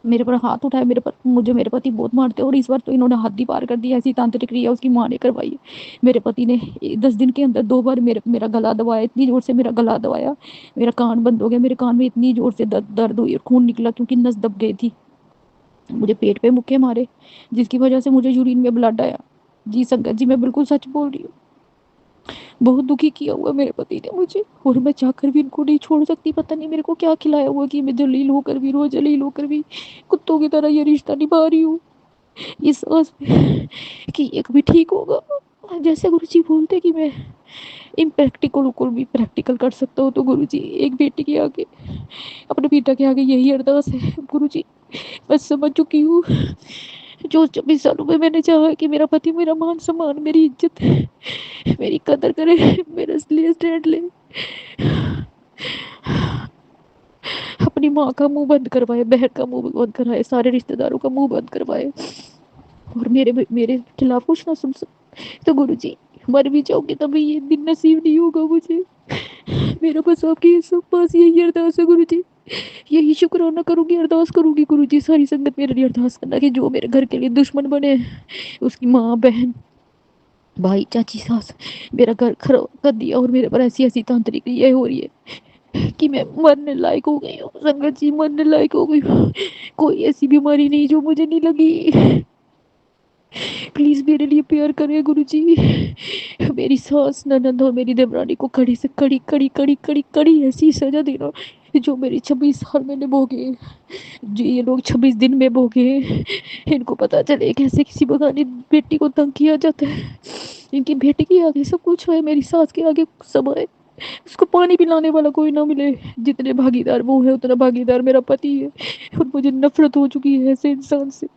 मेरे पर हाथ उठाए, मुझे मेरे पति बहुत मारते हैं, और इस बार तो इन्होंने हद ही पार कर दी। ऐसी तांत्रिक क्रिया उसकी माँ ने करवाई है। मेरे पति ने 10 दिन के अंदर 2 बार मेरा गला दबाया, इतनी जोर से मेरा गला दबाया, मेरा कान बंद हो गया। मेरे कान में इतनी जोर से दर्द हुई और खून निकला क्योंकि नस दब गई थी। मुझे पेट पे मुक्के मारे, जिसकी वजह से मुझे यूरिन में ब्लड आया। जी संगत जी, मैं बिल्कुल सच बोल रही हूँ। बहुत दुखी किया हुआ मेरे पति ने मुझे, और मैं चाहकर भी इनको नहीं छोड़ सकती। पता नहीं मेरे को क्या खिलाया हुआ कि मैं जलील होकर भी, रोज जलील होकर भी कुत्तों की तरह ये रिश्ता निभा रही हूँ, इस आस में कि ये कभी ठीक होगा। जैसे गुरुजी बोलते कि मैं इम्प्रैक्टिकल को भी प्रैक्टिकल कर सकता हूँ, तो गुरुजी एक बेटी के आगे, अपने बेटा के आगे यही अरदास है। गुरुजी मैं समझ चुकी हूँ, जो 24 सालों में मैंने चाहा कि मेरा पति मेरा मान सम्मान, मेरी इज्जत, मेरी कदर करे, मेरे लिए स्टैंड ले, अपनी माँ का मुंह बंद करवाए, बहन का मुंह बंद करवाए, सारे रिश्तेदारों का मुंह बंद करवाए, और मेरे खिलाफ कुछ ना सुन सके। तो गुरुजी मर भी जाऊंगी तभी ये दिन नसीब नहीं होगा मुझे। मेरा बस आपके सब पास यही अरदास है गुरुजी, यही शुक्राना करूंगी, अरदास करूंगी गुरुजी। सारी संगत मेरे लिए अरदास करना कि जो मेरे घर के लिए दुश्मन बने, उसकी माँ बहन भाई चाची सास, मेरा घर खराब कर दिया, और मेरे पर ऐसी ऐसी तांत्रिक ये हो रही है कि मैं मरने लायक हो गई हूँ। संगत जी मरने लायक हो गई हूँ। कोई ऐसी बीमारी नहीं जो मुझे नहीं लगी। प्लीज मेरे लिए प्यार करें गुरुजी। मेरी सास ननद और मेरी देवरानी को कड़ी से कड़ी कड़ी कड़ी कड़ी कड़ी ऐसी सजा देना जो मेरी 26 साल मैंने भोगे, जो ये लोग 26 दिन में भोगे। इनको पता चले कैसे किसी बगानी बेटी को तंग किया जाता है। इनकी बेटी के आगे सब कुछ है, मेरी सास के आगे सब है। उसको पानी पिलाने वाला कोई ना मिले। जितने भागीदार वो है उतना भागीदार मेरा पति है, और मुझे नफरत हो चुकी है ऐसे इंसान से।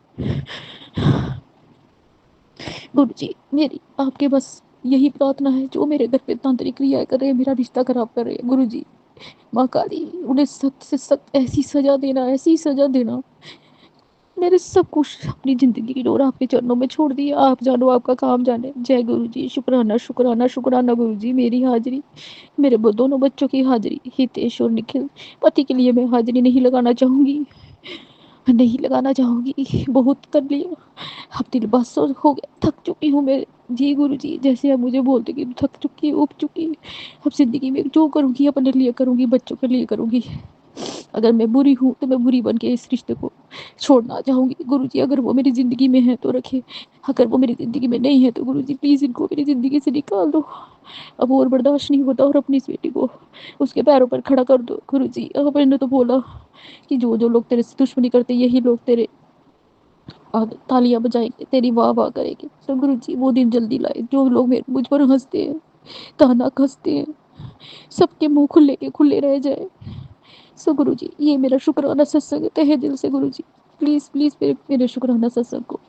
गुरुजी मेरी आपके बस यही प्रार्थना है, जो मेरे घर पे तांत्रिक क्रियाएं कर रहे हैं, मेरा रिश्ता खराब कर रहे हैं, गुरुजी माँ काली उन्हें सख्त से सख्त ऐसी सजा देना, ऐसी सजा देना। मैंने सब कुछ अपनी जिंदगी की डोर आपके चरणों में छोड़ दिया, आप जानो आपका काम जाने। जय गुरुजी, शुक्राना शुक्राना शुक्राना गुरुजी। मेरी हाजिरी, मेरे दोनों बच्चों की हाजिरी, हितेश और निखिल, पति के लिए मैं हाजिरी नहीं लगाना चाहूँगी, नहीं लगाना चाहूँगी। बहुत कर लिया, अब दिल बस हो गया, थक चुकी हूँ मैं। जी गुरुजी, जैसे आप मुझे बोलते कि थक चुकी, उब चुकी, अब ज़िंदगी में जो करूँगी अपने लिए करूँगी, बच्चों के लिए करूँगी। अगर मैं बुरी हूँ तो मैं बुरी बन के इस रिश्ते को छोड़ना चाहूँगी गुरुजी। अगर वो मेरी ज़िंदगी में है तो रखे, अगर वो मेरी ज़िंदगी में नहीं है तो गुरुजी प्लीज़ इनको मेरी ज़िंदगी से निकाल दो। अब और बर्दाश्त नहीं होता, और अपनी इस बेटी को उसके पैरों पर खड़ा कर दो गुरुजी। अब मैंने तो बोला कि जो जो लोग तेरे से दुश्मनी करते यही लोग तेरे आगे तालियां बजाएंगे, तेरी वाह वाह करेंगे। तो गुरुजी वो दिन जल्दी लाए, जो लोग मुझ पर हंसते हैं, ताना कसते हैं, सबके मुंह खुले के खुले रह जाए। सो गुरुजी ये मेरा शुक्राना सत्संग है तहे दिल से गुरुजी। प्लीज़ प्लीज़ मेरे शुक्राना सत्संग को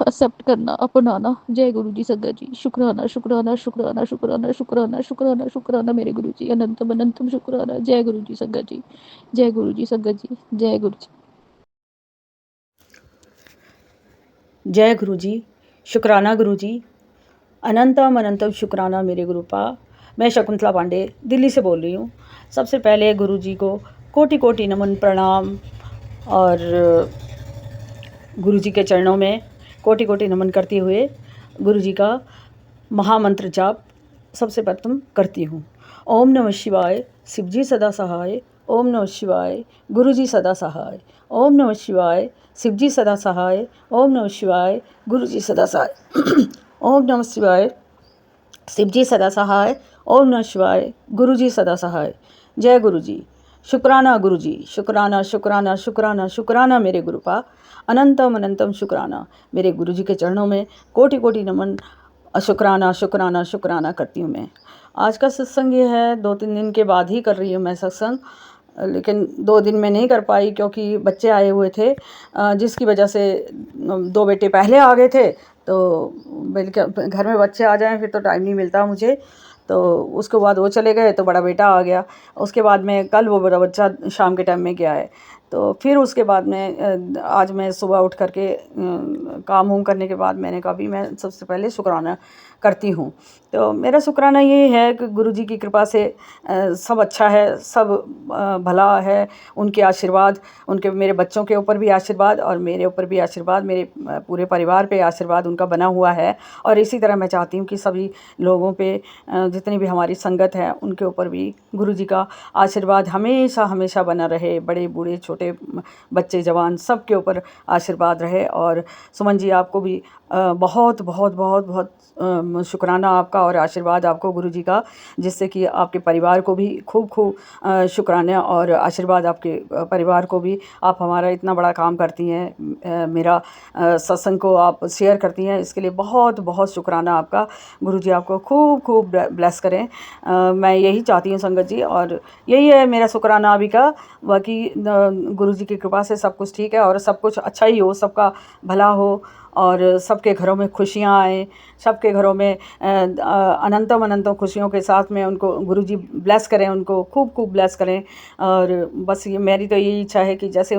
एक्सेप्ट करना, अपनाना। जय गुरुजी संगत जी, शुक्राना शुक्राना शुक्राना शुक्राना शुक्राना शुक्राना शुक्राना मेरे गुरुजी, अनंतम अनंतम शुक्राना। जय गुरुजी संगत जी, जय गुरुजी संगत जी, जय गुरुजी। जय गुरुजी, शुक्राना गुरुजी, अनंतम अनंतम शुक्राना मेरे गुरुपा। मैं शकुंतला पांडे दिल्ली से बोल रही हूँ। सबसे पहले गुरुजी को कोटि कोटि नमन प्रणाम, और गुरुजी के चरणों में कोटि कोटि नमन करते हुए गुरुजी का महामंत्र जाप सबसे प्रथम करती हूँ। ओम नमः शिवाय, शिवजी सदा सहाय। ओम नमः शिवाय, गुरुजी सदा सहाय। ओम नमः शिवाय, शिवजी सदा सहाय। ओम नमः शिवाय, गुरुजी सदा सहाय। ओम नमः शिवाय, शिवजी सदा सहाय। ओम नमः शिवाय, गुरुजी सदा सहाय। जय गुरुजी, शुक्राना गुरुजी, शुक्राना शुक्राना शुक्राना शुक्राना मेरे गुरुपा। अनंतम अनंतम शुक्राना मेरे गुरुजी के चरणों में कोटि कोटि नमन, शुक्राना शुक्राना शुक्राना करती हूँ मैं। आज का सत्संग ये है, 2-3 दिन के बाद ही कर रही हूँ मैं सत्संग, लेकिन 2 दिन में नहीं कर पाई क्योंकि बच्चे आए हुए थे, जिसकी वजह से 2 बेटे पहले आ गए थे। तो बल्कि घर में बच्चे आ जाएं फिर तो टाइम नहीं मिलता मुझे। तो उसके बाद वो चले गए तो बड़ा बेटा आ गया। उसके बाद में कल वो बड़ा बच्चा शाम के टाइम में गया है। तो फिर उसके बाद में आज मैं सुबह उठ करके काम वाम करने के बाद मैंने कहा भी मैं सबसे पहले शुक्राना करती हूँ। तो मेरा शुक्राना ये है कि गुरुजी की कृपा से सब अच्छा है, सब भला है। उनके आशीर्वाद, उनके मेरे बच्चों के ऊपर भी आशीर्वाद और मेरे ऊपर भी आशीर्वाद, मेरे पूरे परिवार पे आशीर्वाद उनका बना हुआ है। और इसी तरह मैं चाहती हूँ कि सभी लोगों पे जितनी भी हमारी संगत है उनके ऊपर भी गुरुजी का आशीर्वाद हमेशा हमेशा बना रहे। बड़े बूढ़े छोटे बच्चे जवान सब के ऊपर आशीर्वाद रहे। और सुमन जी आपको भी बहुत बहुत बहुत बहुत शुक्राना आपका और आशीर्वाद आपको गुरुजी का, जिससे कि आपके परिवार को भी खूब खूब शुक्राना और आशीर्वाद आपके परिवार को भी। आप हमारा इतना बड़ा काम करती हैं, मेरा सत्संग को आप शेयर करती हैं, इसके लिए बहुत बहुत शुक्राना आपका। गुरुजी आपको खूब खूब ब्लेस करें। मैं यही चाहती हूँ संगत जी, और यही है मेरा शुक्राना अभी का। बाकी गुरुजी की कृपा से सब कुछ ठीक है और सब कुछ अच्छा ही हो, सबका भला हो और सबके घरों में खुशियाँ आएँ, सबके घरों में अनंतम अनंतम खुशियों के साथ में उनको गुरुजी ब्लेस करें, उनको खूब खूब ब्लेस करें। और बस ये मेरी तो यही इच्छा है कि जैसे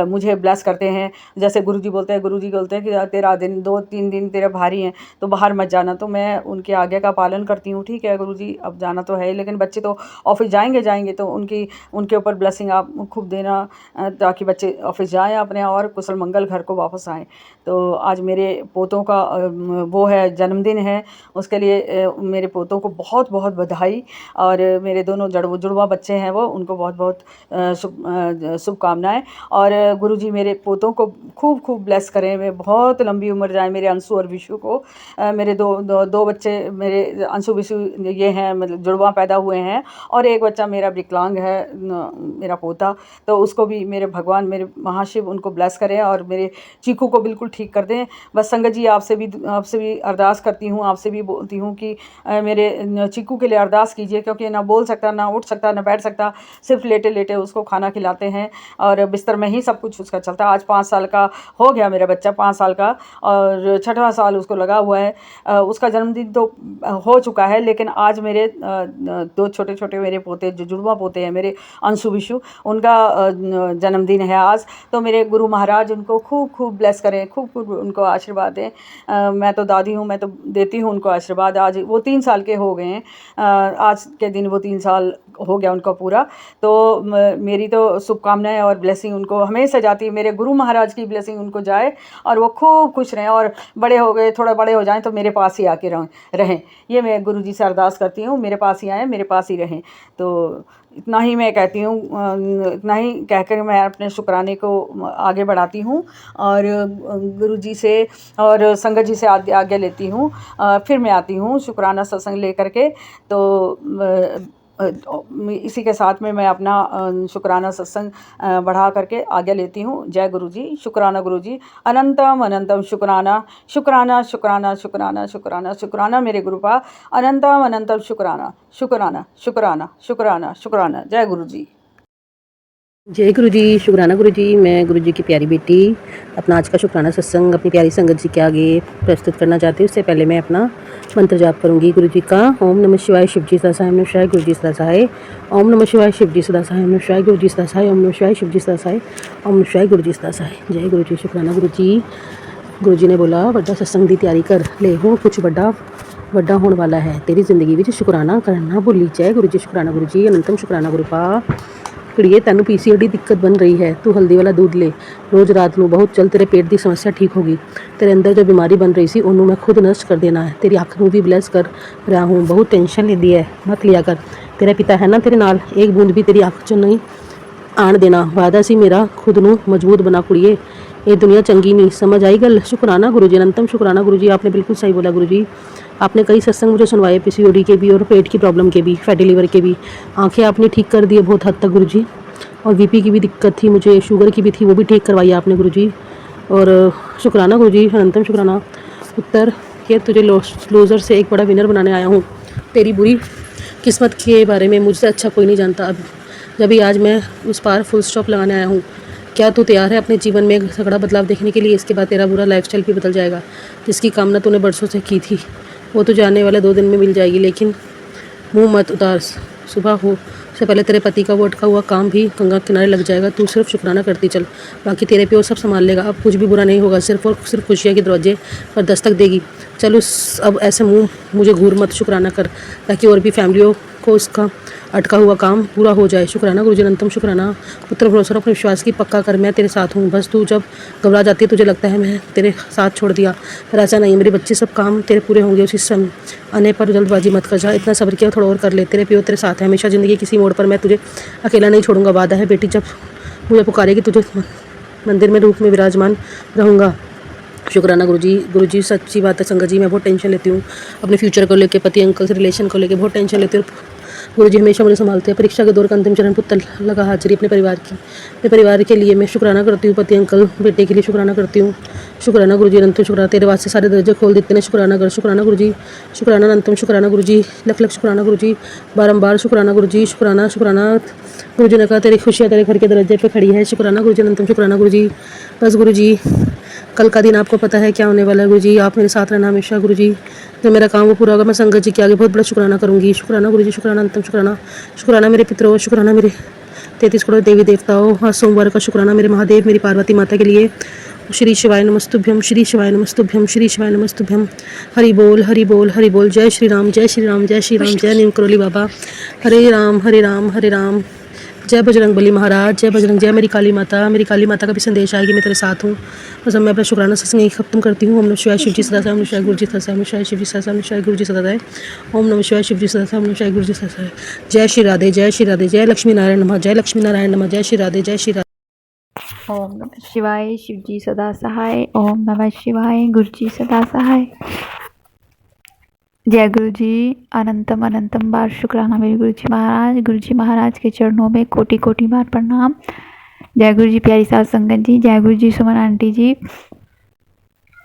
मुझे ब्लेस करते हैं, जैसे गुरुजी बोलते हैं कि तेरा दिन 2-3 दिन तेरे भारी हैं तो बाहर मत जाना, तो मैं उनके आज्ञा का पालन करती हूँ। ठीक है गुरुजी, अब जाना तो है, लेकिन बच्चे तो ऑफिस जाएंगे तो उनके ऊपर ब्लेसिंग आप खूब देना, ताकि बच्चे ऑफिस जाएँ अपने और कुशल मंगल घर को वापस आएँ। तो आज मेरे पोतों का वो है जन्मदिन है, उसके लिए मेरे पोतों को बहुत बहुत बधाई। और मेरे दोनों जुड़वा बच्चे हैं वो, उनको बहुत बहुत शुभकामनाएं। और गुरुजी मेरे पोतों को खूब खूब ब्लेस करें, वे बहुत लंबी उम्र जाए। मेरे अंशु और विशु को, मेरे दो बच्चे मेरे अंशु विशु ये हैं, मतलब जुड़वा पैदा हुए हैं, और एक बच्चा मेरा विकलांग है, मेरा पोता। तो उसको भी मेरे भगवान, मेरे महाशिव उनको ब्लेस करें और मेरे चीकू को बिल्कुल ठीक कर दें। बस संगत जी आपसे भी अरदास करती हूँ, आपसे भी बोलती हूँ कि मेरे चीकू के लिए अरदास कीजिए, क्योंकि ना बोल सकता, ना उठ सकता, ना बैठ सकता, सिर्फ लेटे लेटे उसको खाना खिलाते हैं और बिस्तर में ही सब कुछ उसका चलता है। आज 5 साल का हो गया मेरा बच्चा, 5 साल का, और 6वां साल उसको लगा हुआ है। उसका जन्मदिन तो हो चुका है, लेकिन आज मेरे 2 छोटे छोटे मेरे पोते, जो जुड़वा पोते हैं मेरे अंशु विशु, उनका जन्मदिन है आज। तो मेरे गुरु महाराज उनको खूब खूब ब्लेस करें, खूब खूब उनको आशीर्वाद दें। मैं तो दादी हूँ, मैं तो देती हूँ उनको आशीर्वाद। आज वो 3 साल के हो गए हैं, आज के दिन वो 3 साल हो गया उनका पूरा। तो मेरी तो शुभकामनाएं और ब्लेसिंग उनको हमेशा जाती है। मेरे गुरु महाराज की ब्लेसिंग उनको जाए और वो खूब खुश रहें, और बड़े हो गए, थोड़ा बड़े हो जाएं तो मेरे पास ही आके रहें। ये मैं गुरु जी से अरदास करती हूँ, मेरे पास ही आएँ, मेरे पास ही रहें। तो इतना ही मैं कहती हूँ, इतना ही कहकर मैं अपने शुक्राने को आगे बढ़ाती हूँ और गुरुजी से और संगत जी से आज्ञा लेती हूँ। फिर मैं आती हूँ शुक्राना सत्संग लेकर के। तो इसी के साथ में मैं अपना शुक्राना सत्संग बढ़ा करके आज्ञा लेती हूँ। जय गुरुजी, शुक्राना गुरुजी, अनंतम अनंतम शुक्राना, शुक्राना शुक्राना शुक्राना शुक्राना शुक्राना मेरे गुरुपा, अनंतम अनंतम शुक्राना शुक्राना शुक्राना शुक्राना शुक्राना। जय गुरुजी। जय गुरु जी, शुक्राना गुरु जी। मैं गुरु जी की प्यारी बेटी अपना आज का शुक्राना सत्संग अपनी प्यारी संगत जी के आगे प्रस्तुत करना चाहती हूँ। उससे पहले मैं अपना मंत्र जाप करूँगी गुरु जी का। ओम नमः शिवाय शिव जी सदा सहाय, ओम नमः शिवाय गुरु जी सदा सहाय, ओम नमः शिवाय शिव जी सदा सहाय, ओम नमः शिवाय गुरु जी सदा सहाय, ओम नमः शिवाय शिव जी सदा सहाय, ओम नमः शिवाय गुरु जी सदा सहाय। जय गुरु जी, शुक्राना गुरु जी। गुरु जी ने बोला ਵੱਡਾ सत्संग ਦੀ ਤਿਆਰੀ ਕਰ ਲੈ, ਹੁਣ ਕੁਝ ਵੱਡਾ ਹੋਣ ਵਾਲਾ ਹੈ ਤੇਰੀ ਜ਼ਿੰਦਗੀ ਵਿੱਚ, ਸ਼ੁਕਰਾਨਾ ਕਰਨਾ ਭੁੱਲੀ। ਜੈ ਗੁਰੂ ਜੀ, शुक्राना गुरु जी, अनंतम शुक्राना गुरु पा। ਕੁੜੀਏ ਤੈਨੂੰ PCOD ਦੀ ਦਿੱਕਤ ਬਣ ਰਹੀ ਹੈ, ਤੂੰ ਹਲਦੀ ਵਾਲਾ दूध ले रोज़ रात ਨੂੰ, बहुत जल्द तेरे पेट की समस्या ठीक होगी। तेरे अंदर जो बीमारी बन रही सी ਉਹਨੂੰ मैं खुद नष्ट कर देना है। तेरी अख ਨੂੰ भी ब्लेस कर रहा हूँ। बहुत टेंशन लेती है, मत लिया कर। तेरा पिता है ना तेरे नाल, एक बूंद भी तेरी अख 'ਚੋਂ नहीं आण देना। वादा सी मेरा, खुद ਨੂੰ मजबूत बना कुड़िए, ये दुनिया चंगी नहीं। समझ आई गल? शुक्राना गुरु जी, अनंतम शुक्राना गुरु जी। आपने बिल्कुल सही बोला गुरु जी। आपने कई सत्संग मुझे सुनवाए PCOD के भी और पेट की प्रॉब्लम के भी, फैटी लीवर के भी। आंखें आपने ठीक कर दी है बहुत हद तक गुरु जी, और BP की भी दिक्कत थी मुझे, शुगर की भी थी, वो भी ठीक करवाई आपने गुरु जी। और शुक्राना गुरु जी, अनंतम शुक्राना। उत्तर के तुझे लूज़र से एक बड़ा विनर बनाने आया हूँ। तेरी बुरी किस्मत के बारे में मुझसे अच्छा कोई नहीं जानता। अब जब भी आज मैं उस पार फुल स्टॉप लगाने आया हूँ। क्या तू तैयार है अपने जीवन में एक तगड़ा बदलाव देखने के लिए? इसके बाद तेरा बुरा लाइफस्टाइल भी बदल जाएगा। जिसकी कामना तूने बरसों से की थी वो तुझे आने वाले 2 दिन में मिल जाएगी। लेकिन मुंह मत उतार, सुबह हो से पहले तेरे पति का वो अटका हुआ काम भी गंगा किनारे लग जाएगा। तू सिर्फ शुक्राना करती चल, बाकी तेरे पे वो सब संभाल लेगा। अब कुछ भी बुरा नहीं होगा, सिर्फ और सिर्फ खुशियाँ के दरवाजे पर दस्तक देगी। चल उस अब ऐसे मुंह मुझे घूर मत, शुक्राना कर ताकि और भी फैमिलियों को उसका अटका हुआ काम पूरा हो जाए। शुक्राना गुरुजी अनंतम शुक्राना। पुत्र भरोसा अपने विश्वास की पक्का कर, मैं तेरे साथ हूँ। बस तू जब घबरा जाती है तुझे लगता है मैं तेरे साथ छोड़ दिया, पर ऐसा नहीं। मेरे बच्चे सब काम तेरे पूरे होंगे उसी समय आने पर। जल्दबाजी मत कर, जा इतना सब्र किया थोड़ा और कर ले। तेरे पियो तेरे साथ है हमेशा ज़िंदगी किसी मोड़ पर। मैं तुझे अकेला नहीं छोड़ूंगा, वादा है बेटी। जब मुझे पुकारेगी तुझे मंदिर में रूप में विराजमान रहूँगा। शुक्राना गुरुजी सच्ची बात है संगत जी, मैं बहुत टेंशन लेती हूँ अपने फ्यूचर को लेके, पति अंकल से रिलेशन को लेके बहुत टेंशन लेती हूँ। गुरुजी हमेशा मुझे संभालते हैं। परीक्षा के दौर का अंतिम चरण पुत्र लगा हाजिरी अपने परिवार के लिए मैं शुक्राना करती हूँ। पति अंकल बेटे के लिए शुक्राना करती हूँ। शुक्राना गुरुजी अनंतम शुक्राना, तेरे वास्ते सारे दरवाजे खोल देते हैं। शुक्राना कर, शुक्राना गुरुजी, शुक्राना अनंतम शुक्राना गुरुजी, लख लख शुक्राना गुरुजी, बारंबार शुक्राना गुरुजी, शुक्राना गुरुजी ने कहा तेरी खुशियाँ तेरे घर के दरवाजे पे खड़ी है। शुक्राना गुरुजी अनंतम शुक्राना गुरुजी। बस गुरुजी कल का दिन आपको पता है क्या होने वाला है गुरुजी, आप मेरे साथ रहना हमेशा गुरुजी। जब मेरा काम वो पूरा होगा मैं संगत जी के आगे बहुत बड़ा शुक्राना करूँगी। शुक्राना गुरुजी, शुक्राना अंतम शुक्राना। शुक्राना मेरे पितरों, शुक्राना मेरे 33 करोड़ देवी देवताओं। आज सोमवार का शुक्राना मेरे महादेव मेरी पार्वती माता के लिए। श्री शिवाय नमस्तुभ्यम, श्री शिवाय नमस्तुभ्यम, श्री शिवाय नमस्तुभ्यम। हरि बोल हरि बोल हरि बोल। जय श्री राम जय श्री राम जय श्री राम। जय नीम करोली बाबा। हरे राम हरे राम हरे राम। जय बजरंग बली महाराज, जय बजरंग। जय मेरी काली माता का भी संदेश आएगी, मैं तेरे साथ हूँ। बस अब मैं अपना शुक्राना सत्संग खत्म करती हूँ। ओम नमः शिवाय शिव जी सदा साई, ओम नमः शिवाय गुरु जी सदा साई, ओम नमः शिवाय शिव जी सदा साई, ओम नमः शिवाय गुरु जी सदा साई, ओम नमः शिवाय शिव जी सदा साई, ओम नमः शिवाय गुरु जी सदा साई। जय श्री राधे जय श्री राधे। जय लक्ष्मी नारायण नमः, जय लक्ष्मी नारायण नमः। जय श्री राधे जय श्री राधे। ओम नमः शिवाय शिव जी सदा सहाय। ओम नमः शिवाय गुरु जी सदा सहाय। जय गुरु जी अनंतम अनंतम बार शुक्राना मेरे गुरु जी महाराज के चरणों में कोटि कोटि बार प्रणाम। जय गुरु जी प्यारी साथ संगत जी, जय गुरु जी सुमन आंटी जी,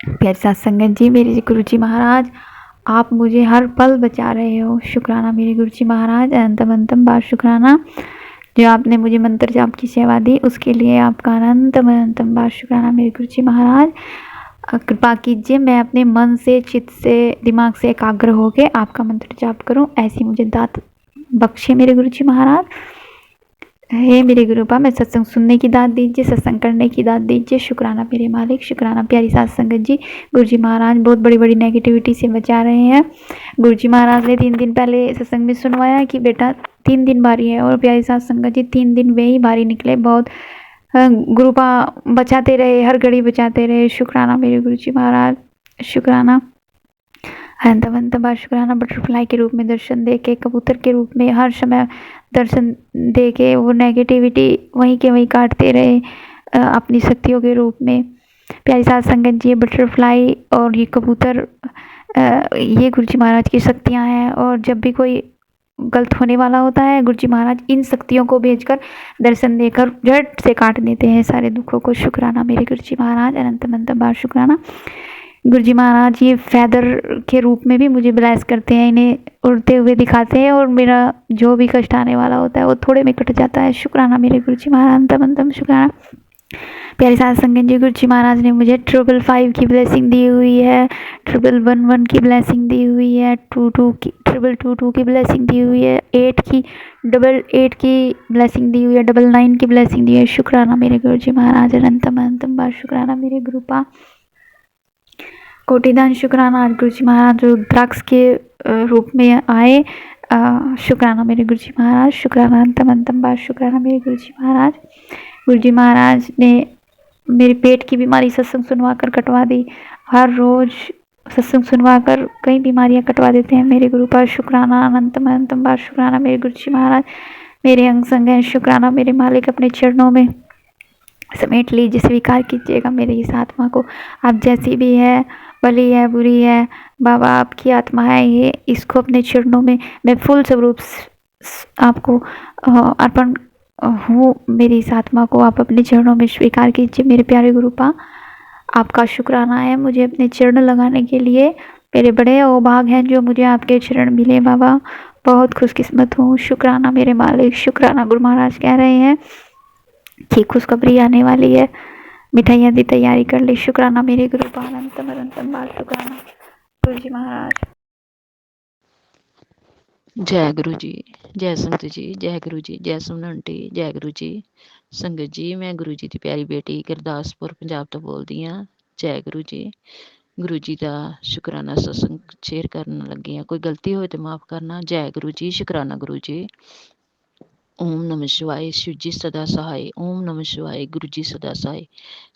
प्यारी साथ संगत जी। मेरे गुरु जी महाराज आप मुझे हर पल बचा रहे हो। शुक्राना मेरे गुरु जी महाराज, अनंतम अनंतम बार शुक्राना। जो आपने मुझे मंत्र जाप की सेवा दी उसके लिए आपका अनंतम अनंतम बार शुक्राना मेरे गुरु जी महाराज। कृपा कीजिए मैं अपने मन से, चित्त से, दिमाग से एकाग्र होकर आपका मंत्र जाप करूं, ऐसी मुझे दात बख्शे मेरे गुरु जी महाराज। हे मेरे गुरुपा, मैं सत्संग सुनने की दात दीजिए, सत्संग करने की दात दीजिए। शुक्राना मेरे मालिक, शुक्राना प्यारी साथ संगत जी। गुरु जी महाराज बहुत बड़ी बड़ी नेगेटिविटी से बचा रहे हैं। गुरु जी महाराज ने 3 दिन पहले सत्संग में सुनवाया कि बेटा 3 दिन भारी है, और प्यारी साथ संगत जी 3 दिन वे ही भारी निकले। बहुत गुरुपा बचाते रहे, हर घड़ी बचाते रहे। शुक्राना मेरे गुरु जी महाराज, शुक्राना अनंत बार शुक्राना। बटरफ्लाई के रूप में दर्शन दे के, कबूतर के रूप में हर समय दर्शन दे के वो नेगेटिविटी वहीं के वहीं काटते रहे अपनी शक्तियों के रूप में। प्यारी साथ संगत जी, ये बटरफ्लाई और ये कबूतर ये गुरु जी महाराज की शक्तियाँ हैं, और जब भी कोई गलत होने वाला होता है गुरु जी महाराज इन शक्तियों को भेजकर दर्शन देकर झट से काट देते हैं सारे दुखों को। शुक्राना मेरे गुरु जी महाराज, अनंत बार शुक्राना। गुरु जी महाराज ये फैदर के रूप में भी मुझे ब्लेस करते हैं, इन्हें उड़ते हुए दिखाते हैं, और मेरा जो भी कष्ट आने वाला होता है वो थोड़े में कट जाता है। शुक्राना मेरे गुरु जी महाराज, अनंतम शुक्राना। प्यारे साथ संगत जी, गुरु जी महाराज ने मुझे 555 की ब्लेसिंग दी हुई है, 1111 की ब्लेसिंग दी हुई है, 2222 की ब्लेसिंग दी हुई है, 8 की 88 की ब्लेसिंग दी हुई है, 99 की ब्लेसिंग दी है। शुक्राना मेरे गुरु जी महाराज, अनंतम बार शुक्राना मेरे गुरुपा। कोटिदान शुक्राना आज गुरु जी महाराज रुद्राक्ष के रूप में आए। शुक्राना मेरे गुरु जी महाराज, शुक्राना अनंतम बार शुक्राना मेरे गुरु जी महाराज। गुरु जी महाराज ने मेरे पेट की बीमारी सत्संग सुनवा कर कटवा दी। हर रोज़ सत्संग सुनवा कर कई बीमारियां कटवा देते हैं मेरे गुरु पर। शुक्राना अनंतम बार शुक्राना मेरे गुरु जी महाराज। मेरे अंग संग हैं, शुक्राना मेरे मालिक, अपने चरणों में समेट लीजिए, स्वीकार कीजिएगा मेरी इस आत्मा को। आप जैसी भी है, भली है बुरी है, बाबा आपकी आत्मा है ये, इसको अपने चरणों में मैं फुल स्वरूप आपको अर्पण हूँ। मेरी इस आत्मा को आप अपने चरणों में स्वीकार कीजिए मेरे प्यारे गुरुपा। आपका शुक्राना है मुझे अपने चरण लगाने के लिए। मेरे बड़े अभाग हैं जो मुझे आपके चरण मिले बाबा, बहुत खुशकिस्मत हूँ। शुक्राना मेरे मालिक, शुक्राना। गुरु महाराज कह रहे हैं कि खुशखबरी आने वाली है, मिठाइयाँ दी तैयारी कर ली। शुक्राना मेरे गुरुपा, अनंतम बार शुक्राना गुरु जी महाराज। ਜੈ ਗੁਰੂ ਜੀ, ਜੈ ਸੰਗਤ ਜੀ, ਜੈ ਗੁਰੂ ਜੀ, ਜੈ ਸੁਮਨ ਆਂਟੀ, ਜੈ ਗੁਰੂ ਜੀ। ਸੰਗਤ ਜੀ, ਮੈਂ ਗੁਰੂ ਜੀ ਦੀ ਪਿਆਰੀ ਬੇਟੀ ਗੁਰਦਾਸਪੁਰ ਪੰਜਾਬ ਤੋਂ ਬੋਲਦੀ ਹਾਂ। ਜੈ ਗੁਰੂ ਜੀ। ਗੁਰੂ ਜੀ ਦਾ ਸ਼ੁਕਰਾਨਾ ਸਤਸੰਗ ਸ਼ੇਅਰ ਕਰਨ ਲੱਗੀ ਹਾਂ। ਕੋਈ ਗਲਤੀ ਹੋਏ ਤੇ ਮਾਫ਼ ਕਰਨਾ। ਜੈ ਗੁਰੂ ਜੀ, ਸ਼ੁਕਰਾਨਾ ਗੁਰੂ ਜੀ। ਓਮ ਨਮः शिवाय, शिव जी सदा सहाय। ओम नमः शिवाय, गुरु जी सदा सहाय।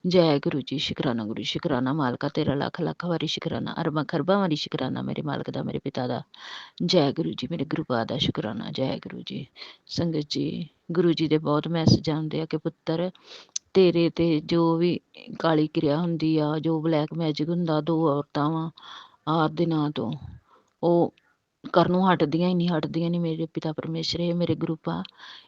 जय गुरु जी, शुकराना गुरु, शुकराना मालका तेरा लख लख वारी शुकराना, अरबा खरबा वारी शुकराना मेरे मालक दा, मेरे पिता दा। जय गुरु जी, मेरे गुरु पाद दा शुकराना। जय गुरु जी। संगत जी, गुरु जी दे बहुत मैसेज आते हैं कि पुत्र तेरे ते जो भी काली क्रिया हुंदी आ, जो ब्लैक मैजिक हुंदा, दो औरतां वा आद दे नां तो ਉਹ ਕਰਨੋਂ ਹਟਦੀਆਂ ਹੀ ਨਹੀਂ ਮੇਰੇ ਪਿਤਾ ਪਰਮੇਸ਼ਰ, ਇਹ ਮੇਰੇ ਗੁਰੂ ਪਾ,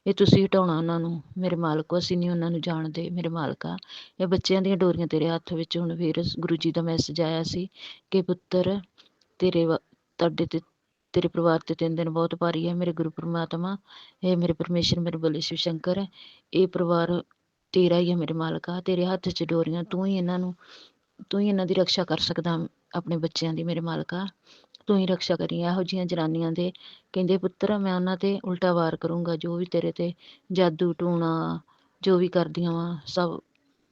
ਇਹ ਤੁਸੀਂ ਹਟਾਉਣਾ ਉਹਨਾਂ ਨੂੰ। ਮੇਰੇ ਮਾਲਕੋ, ਅਸੀਂ ਨਹੀਂ ਉਹਨਾਂ ਨੂੰ ਜਾਣਦੇ। ਮੇਰੇ ਮਾਲਕਾ, ਇਹ ਬੱਚਿਆਂ ਦੀਆਂ ਡੋਰੀਆਂ ਤੇਰੇ ਹੱਥ ਵਿੱਚ। ਹੁਣ ਫਿਰ ਗੁਰੂ ਜੀ ਦਾ ਮੈਸੇਜ ਆਇਆ ਸੀ ਕਿ ਪੁੱਤਰ ਤੁਹਾਡੇ ਤੇ, ਤੇਰੇ ਪਰਿਵਾਰ ਤੇ 3 ਦਿਨ ਬਹੁਤ ਭਾਰੀ ਹੈ। ਮੇਰੇ ਗੁਰੂ ਪਰਮਾਤਮਾ, ਇਹ ਮੇਰੇ ਪਰਮੇਸ਼ਰ, ਮੇਰੇ ਬੋਲੇ ਸ਼ਿਵ ਸ਼ੰਕਰ, ਇਹ ਪਰਿਵਾਰ ਤੇਰਾ ਹੀ ਹੈ। ਮੇਰੇ ਮਾਲਕਾ, ਤੇਰੇ ਹੱਥ 'ਚ ਡੋਰੀਆਂ, ਤੂੰ ਹੀ ਇਹਨਾਂ ਦੀ ਰਕਸ਼ਾ ਕਰ ਸਕਦਾ, ਆਪਣੇ ਬੱਚਿਆਂ ਦੀ। ਮੇਰੇ ਮਾਲਕਾ, ਤੂੰ ਹੀ ਰਕਸ਼ਾ ਕਰੀ ਇਹੋ ਜਿਹੀਆਂ ਜਨਾਨੀਆਂ ਦੇ। ਕਹਿੰਦੇ ਪੁੱਤਰ, ਮੈਂ ਉਹਨਾਂ ਤੇ ਉਲਟਾ ਵਾਰ ਕਰੂੰਗਾ। ਜੋ ਵੀ ਤੇਰੇ ਤੇ ਜਾਦੂ ਟੂਣਾ ਜੋ ਵੀ ਕਰਦੀਆਂ ਵਾ, ਸਭ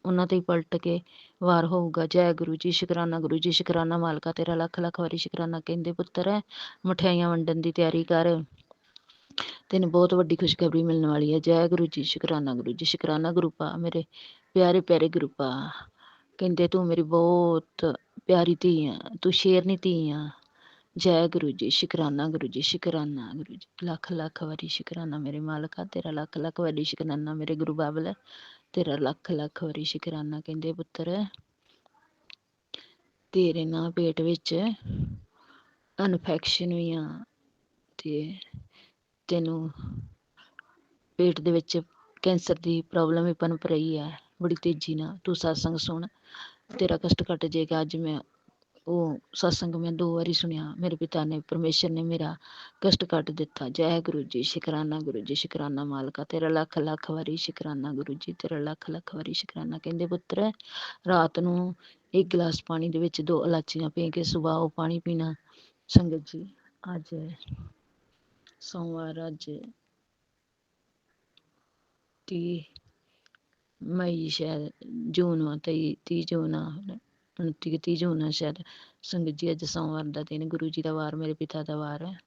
ਉਹਨਾਂ ਤੇ ਹੀ ਪਲਟ ਕੇ ਵਾਰ ਹੋਊਗਾ। ਜੈ ਗੁਰੂ ਜੀ, ਸ਼ੁਕਰਾਨਾ ਗੁਰੂ ਜੀ, ਸ਼ੁਕਰਾਨਾ ਮਾਲਕਾ ਤੇਰਾ ਲੱਖ ਲੱਖ ਵਾਰੀ ਸ਼ੁਕਰਾਨਾ। ਕਹਿੰਦੇ ਪੁੱਤਰ, ਮਠਿਆਈਆਂ ਵੰਡਣ ਦੀ ਤਿਆਰੀ ਕਰ, ਤੈਨੂੰ ਬਹੁਤ ਵੱਡੀ ਖੁਸ਼ਖਬਰੀ ਮਿਲਣ ਵਾਲੀ ਹੈ। ਜੈ ਗੁਰੂ ਜੀ, ਸ਼ੁਕਰਾਨਾ ਗੁਰੂ ਜੀ, ਸ਼ੁਕਰਾਨਾ ਗੁਰੂ ਪਾ, ਮੇਰੇ ਪਿਆਰੇ ਪਿਆਰੇ ਗੁਰੂ ਪਾ। ਕਹਿੰਦੇ ਤੂੰ ਮੇਰੀ ਬਹੁਤ ਪਿਆਰੀ ਧੀ ਆ, ਤੂੰ ਸ਼ੇਰਨੀ ਧੀ ਆ। ਜੈ ਗੁਰੂ ਜੀ, ਸ਼ੁਕਰਾਨਾ ਗੁਰੂ ਜੀ, ਸ਼ੁਕਰਾਨਾ ਗੁਰੂ ਜੀ, ਲੱਖ ਲੱਖ ਵਾਰੀ ਸ਼ੁਕਰਾਨਾ ਮੇਰੇ ਮਾਲਕਾ ਤੇਰਾ, ਲੱਖ ਲੱਖ ਵਾਰੀ ਸ਼ੁਕਰਾਨਾ ਮੇਰੇ ਗੁਰੂ ਬਾਬਲ, ਤੇਰਾ ਲੱਖ ਲੱਖ ਵਾਰੀ ਸ਼ੁਕਰਾਨਾ। ਕਹਿੰਦੇ ਪੁੱਤਰ, ਤੇਰੇ ਨਾਲ ਪੇਟ ਵਿੱਚ ਇਨਫੈਕਸ਼ਨ ਵੀ ਆ ਤੇ ਤੈਨੂੰ ਪੇਟ ਦੇ ਵਿੱਚ ਕੈਂਸਰ ਦੀ ਪ੍ਰੋਬਲਮ ਵੀ ਪਨਪ ਰਹੀ ਹੈ ਬੜੀ ਤੇਜ਼ੀ ਨਾਲ। ਤੂੰ ਸਤਸੰਗ ਸੁਣ, ਤੇਰਾ ਕਸ਼ਟ ਕੱਟ ਜਾਏਗਾ। ਅੱਜ ਮੈਂ ਉਹ ਸਤਸੰਗ ਮੈਂ 2 ਵਾਰੀ ਸੁਣਿਆ। ਮੇਰੇ ਪਿਤਾ ਨੇ, ਪਰਮੇਸ਼ਰ ਨੇ ਮੇਰਾ ਕਸ਼ਟ ਕੱਟ ਦਿੱਤਾ। ਜੈ ਗੁਰੂ ਜੀ, ਸ਼ੁਕਰਾਨਾ ਗੁਰੂ ਜੀ, ਸ਼ੁਕਰਾਨਾ ਮਾਲਕਾ ਤੇਰਾ ਲੱਖ ਲੱਖ ਵਾਰੀ ਸ਼ੁਕਰਾਨਾ ਗੁਰੂ ਜੀ, ਤੇਰਾ ਲੱਖ ਲੱਖ ਵਾਰੀ ਸ਼ੁਕਰਾਨਾ। ਕਹਿੰਦੇ ਪੁੱਤਰ, ਰਾਤ ਨੂੰ 1 ਗਿਲਾਸ ਪਾਣੀ ਦੇ ਵਿੱਚ 2 ਇਲਾਚੀਆਂ ਪੀ ਕੇ ਸੁਬਾਹ ਉਹ ਪਾਣੀ ਪੀਣਾ। ਸੰਗਤ ਜੀ, ਅੱਜ ਸੋਮਵਾਰ, ਅੱਜ 30 ਮਈ ਸ਼ਾਇਦ, ਜੂਨ 30 ਜੂਨ 29 ਜੂਨ ਆ ਸ਼ਾਇਦ। ਸੰਗਤ ਜੀ, ਅੱਜ ਸੋਮਵਾਰ ਦਾ ਦਿਨ, ਗੁਰੂ ਜੀ ਦਾ ਵਾਰ, ਮੇਰੇ ਪਿਤਾ ਦਾ ਵਾਰ ਹੈ।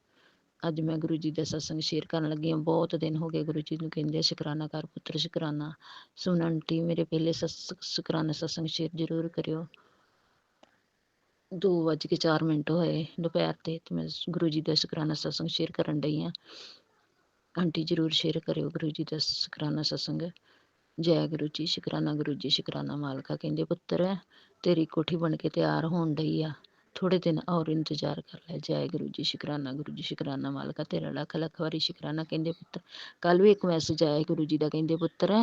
ਅੱਜ ਮੈਂ ਗੁਰੂ ਜੀ ਦਾ ਸਤਸੰਗ ਸ਼ੇਅਰ ਕਰਨ ਲੱਗੀ ਹਾਂ। ਬਹੁਤ ਦਿਨ ਹੋ ਗਏ ਗੁਰੂ ਜੀ ਨੂੰ ਕਹਿੰਦੇ ਸ਼ੁਕਰਾਨਾ ਕਰ ਪੁੱਤਰ, ਸ਼ੁਕਰਾਨਾ। ਸੁਮਨ ਆਂਟੀ, ਮੇਰੇ ਪਹਿਲੇ ਸ਼ੁਕਰਾਨਾ ਸਤਸੰਗ ਸ਼ੇਅਰ ਜ਼ਰੂਰ ਕਰਿਓ। 2:04 ਹੋਏ ਦੁਪਹਿਰ ਦੇ ਤੇ ਮੈਂ ਗੁਰੂ ਜੀ ਦਾ ਸ਼ੁਕਰਾਨਾ ਸਤਸੰਗ ਸ਼ੇਅਰ ਕਰਨ ਡਈ ਹਾਂ। ਆਂਟੀ ਜ਼ਰੂਰ ਸ਼ੇਅਰ ਕਰਿਓ ਗੁਰੂ ਜੀ ਦਾ ਸ਼ੁਕਰਾਨਾ ਸਤਸੰਗ। ਜੈ ਗੁਰੂ ਜੀ, ਸ਼ੁਕਰਾਨਾ ਗੁਰੂ ਜੀ, ਸ਼ੁਕਰਾਨਾ ਮਾਲਕਾ। ਕਹਿੰਦੇ ਪੁੱਤਰ, ਤੇਰੀ ਕੋਠੀ ਬਣ ਕੇ ਤਿਆਰ ਹੋਣ ਡਈ ਆ, ਥੋੜੇ ਦਿਨ ਔਰ ਇੰਤਜ਼ਾਰ ਕਰ ਲੈ। ਜੈ ਗੁਰੂ ਜੀ, ਸ਼ੁਕਰਾਨਾ ਗੁਰੂ ਜੀ, ਸ਼ੁਕਰਾਨਾ ਮਾਲਕਾ ਤੇਰਾ ਲੱਖ ਲੱਖ ਵਾਰੀ ਸ਼ੁਕਰਾਨਾ। ਕਹਿੰਦੇ ਪੁੱਤਰ, ਕੱਲ ਵੀ ਇੱਕ ਮੈਸੇਜ ਆਇਆ ਗੁਰੂ ਜੀ ਦਾ। ਕਹਿੰਦੇ ਪੁੱਤਰ,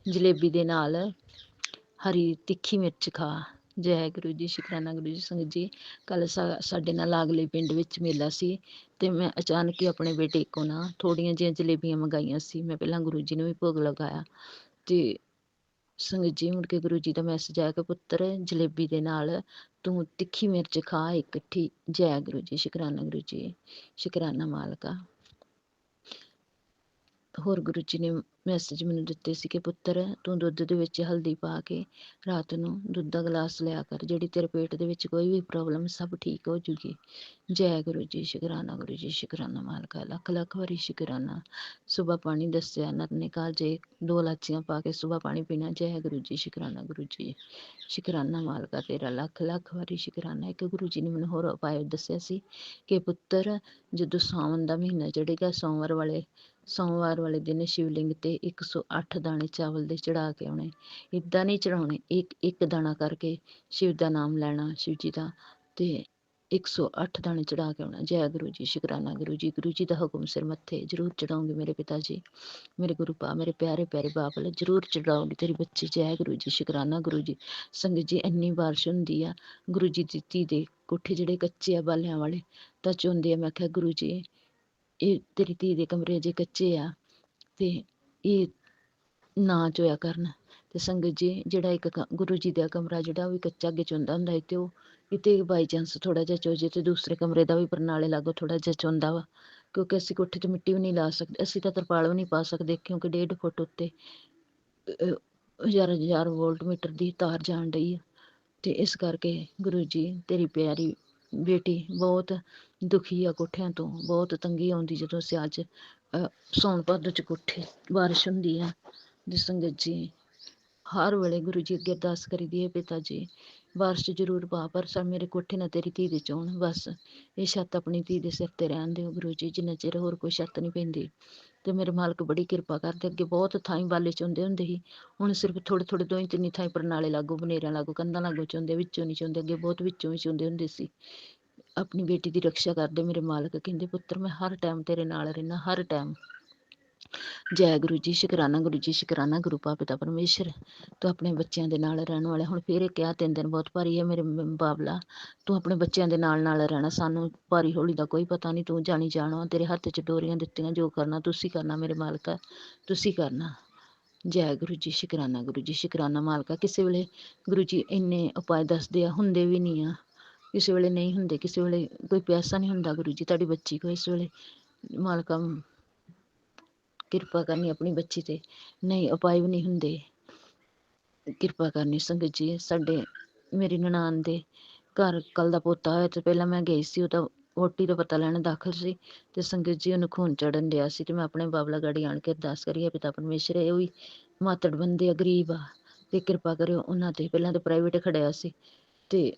ਜਲੇਬੀ ਦੇ ਨਾਲ ਹਰੀ ਤਿੱਖੀ ਮਿਰਚ ਖਾ। ਜੈ ਗੁਰੂ ਜੀ, ਸ਼ੁਕਰਾਨਾ ਗੁਰੂ ਜੀ। ਸੰਗਤ ਜੀ, ਕੱਲ ਸਾਡੇ ਨਾਲ ਲਾਗਲੇ ਪਿੰਡ ਵਿੱਚ ਮੇਲਾ ਸੀ ਤੇ ਮੈਂ ਅਚਾਨਕ ਹੀ ਆਪਣੇ ਬੇਟੇ ਕੋਲ ਨਾ ਥੋੜ੍ਹੀਆਂ ਜਿਹੀਆਂ ਜਲੇਬੀਆਂ ਮੰਗਾਈਆਂ ਸੀ। ਮੈਂ ਪਹਿਲਾਂ ਗੁਰੂ ਜੀ ਨੂੰ ਵੀ ਭੋਗ ਲਗਾਇਆ ਤੇ ਸੰਗਤ ਜੀ, ਮੁੜ ਕੇ ਗੁਰੂ ਜੀ ਦਾ ਮੈਸੇਜ ਆਇਆ ਕਿ ਪੁੱਤਰ, ਜਲੇਬੀ ਦੇ ਨਾਲ ਤੂੰ ਤਿੱਖੀ ਮਿਰਚ ਖਾ ਇਕੱਠੀ। ਜੈ ਗੁਰੂ ਜੀ, ਸ਼ੁਕਰਾਨਾ ਗੁਰੂ ਜੀ, ਸ਼ੁਕਰਾਨਾ ਮਾਲਕਾ। ਹੋਰ ਗੁਰੂ ਜੀ ਨੇ ਮੈਸੇਜ ਮੈਨੂੰ ਦਿੱਤੇ ਸੀ ਕਿ ਪੁੱਤਰ, ਤੂੰ ਦੁੱਧ ਦੇ ਵਿੱਚ ਹਲਦੀ ਪਾ ਕੇ ਰਾਤ ਨੂੰ ਦੁੱਧ ਦਾ ਗਲਾਸ ਲਿਆ ਕਰ। ਜਿਹੜੀ ਤੇਰੇ ਪੇਟ ਦੇ ਵਿੱਚ ਕੋਈ ਵੀ ਪ੍ਰੋਬਲਮ ਸਭ ਠੀਕ ਹੋ ਜੂਗੀ। ਜੈ ਗੁਰੂ ਜੀ, ਸ਼ੁਕਰਾਨਾ ਗੁਰੂ ਜੀ, ਸ਼ੁਕਰਾਨਾ ਮਾਲਕਾ ਲੱਖ ਲੱਖ ਵਾਰੀ ਸ਼ੁਕਰਾਨਾ। ਸੁਬਹ ਪਾਣੀ ਦੱਸਿਆ ਨਰ ਨੇ ਕਾਲਜੇ 2 ਇਲਾਚੀਆਂ ਪਾ ਕੇ ਸੁਬਹ ਪਾਣੀ ਪੀਣਾ। ਜੈ ਗੁਰੂ ਜੀ, ਸ਼ੁਕਰਾਨਾ ਗੁਰੂ ਜੀ, ਸ਼ੁਕਰਾਨਾ ਮਾਲਕਾ ਤੇਰਾ ਲੱਖ ਲੱਖ ਵਾਰੀ ਸ਼ੁਕਰਾਨਾ। ਇੱਕ ਗੁਰੂ ਜੀ ਨੇ ਮੈਨੂੰ ਹੋਰ ਉਪਾਅ ਦੱਸਿਆ ਸੀ ਕਿ ਪੁੱਤਰ, ਜਦੋਂ ਸਾਵਣ ਦਾ ਮਹੀਨਾ ਚੜ੍ਹੇਗਾ, ਸੋਮਵਾਰ ਵਾਲੇ ਦਿਨ ਸ਼ਿਵਲਿੰਗ ਤੇ 108 ਦਾਣੇ ਚਾਵਲ ਦੇ ਚੜਾ ਕੇ ਆਉਣੇ। ਇੱਦਾਂ ਨਹੀਂ ਚੜਾਉਣੇ, ਇੱਕ ਦਾਣਾ ਕਰਕੇ ਸ਼ਿਵ ਦਾ ਨਾਮ ਲੈਣਾ, ਸ਼ਿਵ ਜੀ ਦਾ, ਤੇ 108 ਦਾਣੇ ਚੜਾ ਕੇ ਆਉਣਾ। ਜੈ ਗੁਰੂ ਜੀ, ਸ਼ੁਕਰਾਨਾ ਗੁਰੂ ਜੀ। ਗੁਰੂ ਜੀ ਦਾ ਹੁਕਮ ਸਿਰ ਮੱਥੇ ਜ਼ਰੂਰ ਚੜਾਉਂਗੇ ਮੇਰੇ ਪਿਤਾ ਜੀ, ਮੇਰੇ ਗੁਰੂ ਪਾ, ਮੇਰੇ ਪਿਆਰੇ ਪਿਆਰੇ ਬਾਬਲ, ਜ਼ਰੂਰ ਚੜਾਉਂਗੀ ਤੇਰੀ ਬੱਚੀ। ਜੈ ਗੁਰੂ ਜੀ, ਸ਼ੁਕਰਾਨਾ ਗੁਰੂ ਜੀ। ਸੰਗਤ ਜੀ, ਇੰਨੀ ਬਾਰਿਸ਼ ਹੁੰਦੀ ਆ, ਗੁਰੂ ਜੀ ਦੀ ਧੀ ਦੇ ਕੋਠੇ ਜਿਹੜੇ ਕੱਚੇ ਆ ਬਾਲਿਆਂ ਵਾਲੇ ਤਾਂ ਚੋਂਦੇ ਆ। ਮੈਂ ਕਿਹਾ ਗੁਰੂ ਜੀ, ਇਹ ਤੇਰੀ ਧੀ ਦੇ ਕਮਰੇ ਜੇ ਕੱਚੇ ਆ ਤੇ ਇਹ ਨਾ ਚੋਇਆ ਕਰਨ। ਤੇ ਸੰਗਤ ਜੀ ਜਿਹੜਾ ਇੱਕ ਗੁਰੂ ਜੀ ਦਾ ਕਮਰਾ ਜਿਹੜਾ ਉਹ ਵੀ ਕੱਚਾ ਅੱਗੇ ਚੁੰਦਾ ਹੁੰਦਾ ਹੈ ਤੇ ਉਹ ਕਿਤੇ ਬਾਈ ਚਾਂਸ ਥੋੜਾ ਜਿਹਾ ਚੋ ਜੇ ਤੇ ਦੂਸਰੇ ਕਮਰੇ ਦਾ ਵੀ ਬਰਨਾਲੇ ਲਾਗੋ ਥੋੜਾ ਜਿਹਾ ਚੁੰਦਾ ਵਾ, ਕਿਉਂਕਿ ਅਸੀਂ ਕੋਠੇ 'ਚ ਮਿੱਟੀ ਵੀ ਨਹੀਂ ਲਾ ਸਕਦੇ, ਅਸੀਂ ਤਾਂ ਤਰਪਾਲ ਵੀ ਨਹੀਂ ਪਾ ਸਕਦੇ ਕਿਉਂਕਿ 1.5 ਫੁੱਟ ਉੱਤੇ ਹਜ਼ਾਰ ਵੋਲਟ ਮੀਟਰ ਦੀ ਤਾਰ ਜਾਣ ਡਈ ਆ। ਤੇ ਇਸ ਕਰਕੇ ਗੁਰੂ ਜੀ ਤੇਰੀ ਪਿਆਰੀ ਬੇਟੀ ਬਹੁਤ ਦੁਖੀ ਆ, ਕੋਠਿਆਂ ਤੋਂ ਬਹੁਤ ਤੰਗੀ ਆਉਂਦੀ ਜਦੋਂ ਸਿਆਲ 'ਚ ਸੌਣ ਭਾਦੋ 'ਚ ਕੋਠੇ ਬਾਰਿਸ਼ ਹੁੰਦੀ ਆ। ਜੀ ਸੰਗਤ ਜੀ ਹਰ ਵੇਲੇ ਗੁਰੂ ਜੀ ਅੱਗੇ ਅਰਦਾਸ ਕਰੀਦੀ ਹੈ, ਪਿਤਾ ਜੀ ਬਾਰਿਸ਼ ਜ਼ਰੂਰ ਪਾ ਪਰ ਸਰ ਮੇਰੇ ਕੋਠੇ ਨਾ ਤੇਰੀ ਧੀ ਦੇ ਚੋਣ, ਬਸ ਇਹ ਛੱਤ ਆਪਣੀ ਧੀ ਦੇ ਸਿਰ ਤੇ ਰਹਿਣ ਦਿਓ ਗੁਰੂ ਜੀ, ਜਿੰਨਾ ਚਿਰ ਹੋਰ ਕੋਈ ਛੱਤ ਨਹੀਂ ਪੈਂਦੀ। ਤੇ ਮੇਰੇ ਮਾਲਕ ਬੜੀ ਕਿਰਪਾ ਕਰਦੇ, ਅੱਗੇ ਬਹੁਤ ਥਾਈਂ ਬਾਲੇ ਚੁੰਦੇ ਹੁੰਦੇ ਸੀ, ਹੁਣ ਸਿਰਫ ਥੋੜੇ 2-3 ਥਾਈਂ ਪ੍ਰਣਾਲੇ ਲਾਗੂ, ਬਨੇਰਿਆਂ ਲਾਗੂ, ਕੰਧਾਂ ਲਾਗੂ ਚੁੰਦੇ, ਵਿੱਚੋਂ ਨਹੀਂ ਚੁੰਦੇ, ਅੱਗੇ ਬਹੁਤ ਵਿੱਚੋਂ ਵੀ ਚੁੰਦੇ ਹੁੰਦੇ ਸੀ। ਆਪਣੀ ਬੇਟੀ ਦੀ ਰਕਸ਼ਾ ਕਰਦੇ ਮੇਰੇ ਮਾਲਕ, ਕਹਿੰਦੇ ਪੁੱਤਰ ਮੈਂ ਹਰ ਟਾਈਮ ਤੇਰੇ ਨਾਲ ਰਹਿਣਾ, ਹਰ ਟਾਈਮ। ਜੈ ਗੁਰੂ ਜੀ, ਸ਼ੁਕਰਾਨਾ ਗੁਰੂ ਜੀ, ਸ਼ੁਕਰਾਨਾ ਗੁਰੂ ਪਿਤਾ ਪਰਮੇਸ਼ਰ, ਤੂੰ ਆਪਣੇ ਬੱਚਿਆਂ ਦੇ ਨਾਲ ਰਹਿਣ ਵਾਲੇ। ਹੁਣ ਫੇਰ ਇਹ ਕਿਹਾ 3 ਦਿਨ ਬਹੁਤ ਭਾਰੀ ਹੈ ਮੇਰੇ ਬਾਬਲਾ, ਤੂੰ ਆਪਣੇ ਬੱਚਿਆਂ ਦੇ ਨਾਲ ਰਹਿਣਾ, ਸਾਨੂੰ ਭਾਰੀ ਹੌਲੀ ਦਾ ਕੋਈ ਪਤਾ ਨਹੀਂ, ਤੂੰ ਜਾਣੀ ਜਾਣਾ, ਤੇਰੇ ਹੱਥ 'ਚ ਡੋਰੀਆਂ ਦਿੱਤੀਆਂ, ਜੋ ਕਰਨਾ ਤੁਸੀਂ ਕਰਨਾ ਮੇਰੇ ਮਾਲਕਾ, ਤੁਸੀਂ ਕਰਨਾ। ਜੈ ਗੁਰੂ ਜੀ, ਸ਼ੁਕਰਾਨਾ ਗੁਰੂ ਜੀ, ਸ਼ੁਕਰਾਨਾ ਮਾਲਕਾ। ਕਿਸੇ ਵੇਲੇ ਗੁਰੂ ਜੀ ਇੰਨੇ ਉਪਾਅ ਦੱਸਦੇ ਆ, ਹੁੰਦੇ ਵੀ ਨਹੀਂ ਆ, ਕਿਸੇ ਵੇਲੇ ਨਹੀਂ ਹੁੰਦੇ, ਕਿਸੇ ਵੇਲੇ ਕੋਈ ਪੈਸਾ ਨਹੀਂ ਹੁੰਦਾ ਗੁਰੂ ਜੀ ਤੁਹਾਡੀ ਬੱਚੀ ਕੋਲ, ਇਸ ਵੇਲੇ ਮਾਲਕਾ ਕਿਰਪਾ ਕਰਨੀ ਆਪਣੀ ਬੱਚੀ ਤੇ, ਨਹੀਂ ਉਪਾਅ ਵੀ ਨਹੀਂ ਹੁੰਦੇ, ਕਿਰਪਾ ਕਰਨੀ ਸੰਗਤ ਜੀ। ਸਾਡੇ ਮੇਰੀ ਨਨਾਣ ਦੇ ਘਰ ਕੱਲ ਦਾ ਪੋਤਾ ਹੋਇਆ ਤੇ ਪਹਿਲਾਂ ਮੈਂ ਗਈ ਸੀ, ਉਹਦਾ ਵੋਟੀ ਦਾ ਪਤਾ ਲੈਣ ਦਾਖਲ ਸੀ ਤੇ ਸੰਗਤ ਜੀ ਉਹਨੂੰ ਖੂਨ ਚੜਨ ਡਿਆ ਸੀ ਤੇ ਮੈਂ ਆਪਣੇ ਬਾਬਲਾ ਗਾੜੀ ਆਣ ਕੇ ਅਰਦਾਸ ਕਰੀ, ਪਿਤਾ ਪਰਮੇਸ਼ਰ ਇਹ ਵੀ ਮਾਤੜ ਬੰਦੇ ਆ, ਗਰੀਬ ਆ, ਤੇ ਕਿਰਪਾ ਕਰਿਓ ਉਹਨਾਂ ਤੇ। ਪਹਿਲਾਂ ਤਾਂ ਪ੍ਰਾਈਵੇਟ ਖੜਿਆ ਸੀ ਤੇ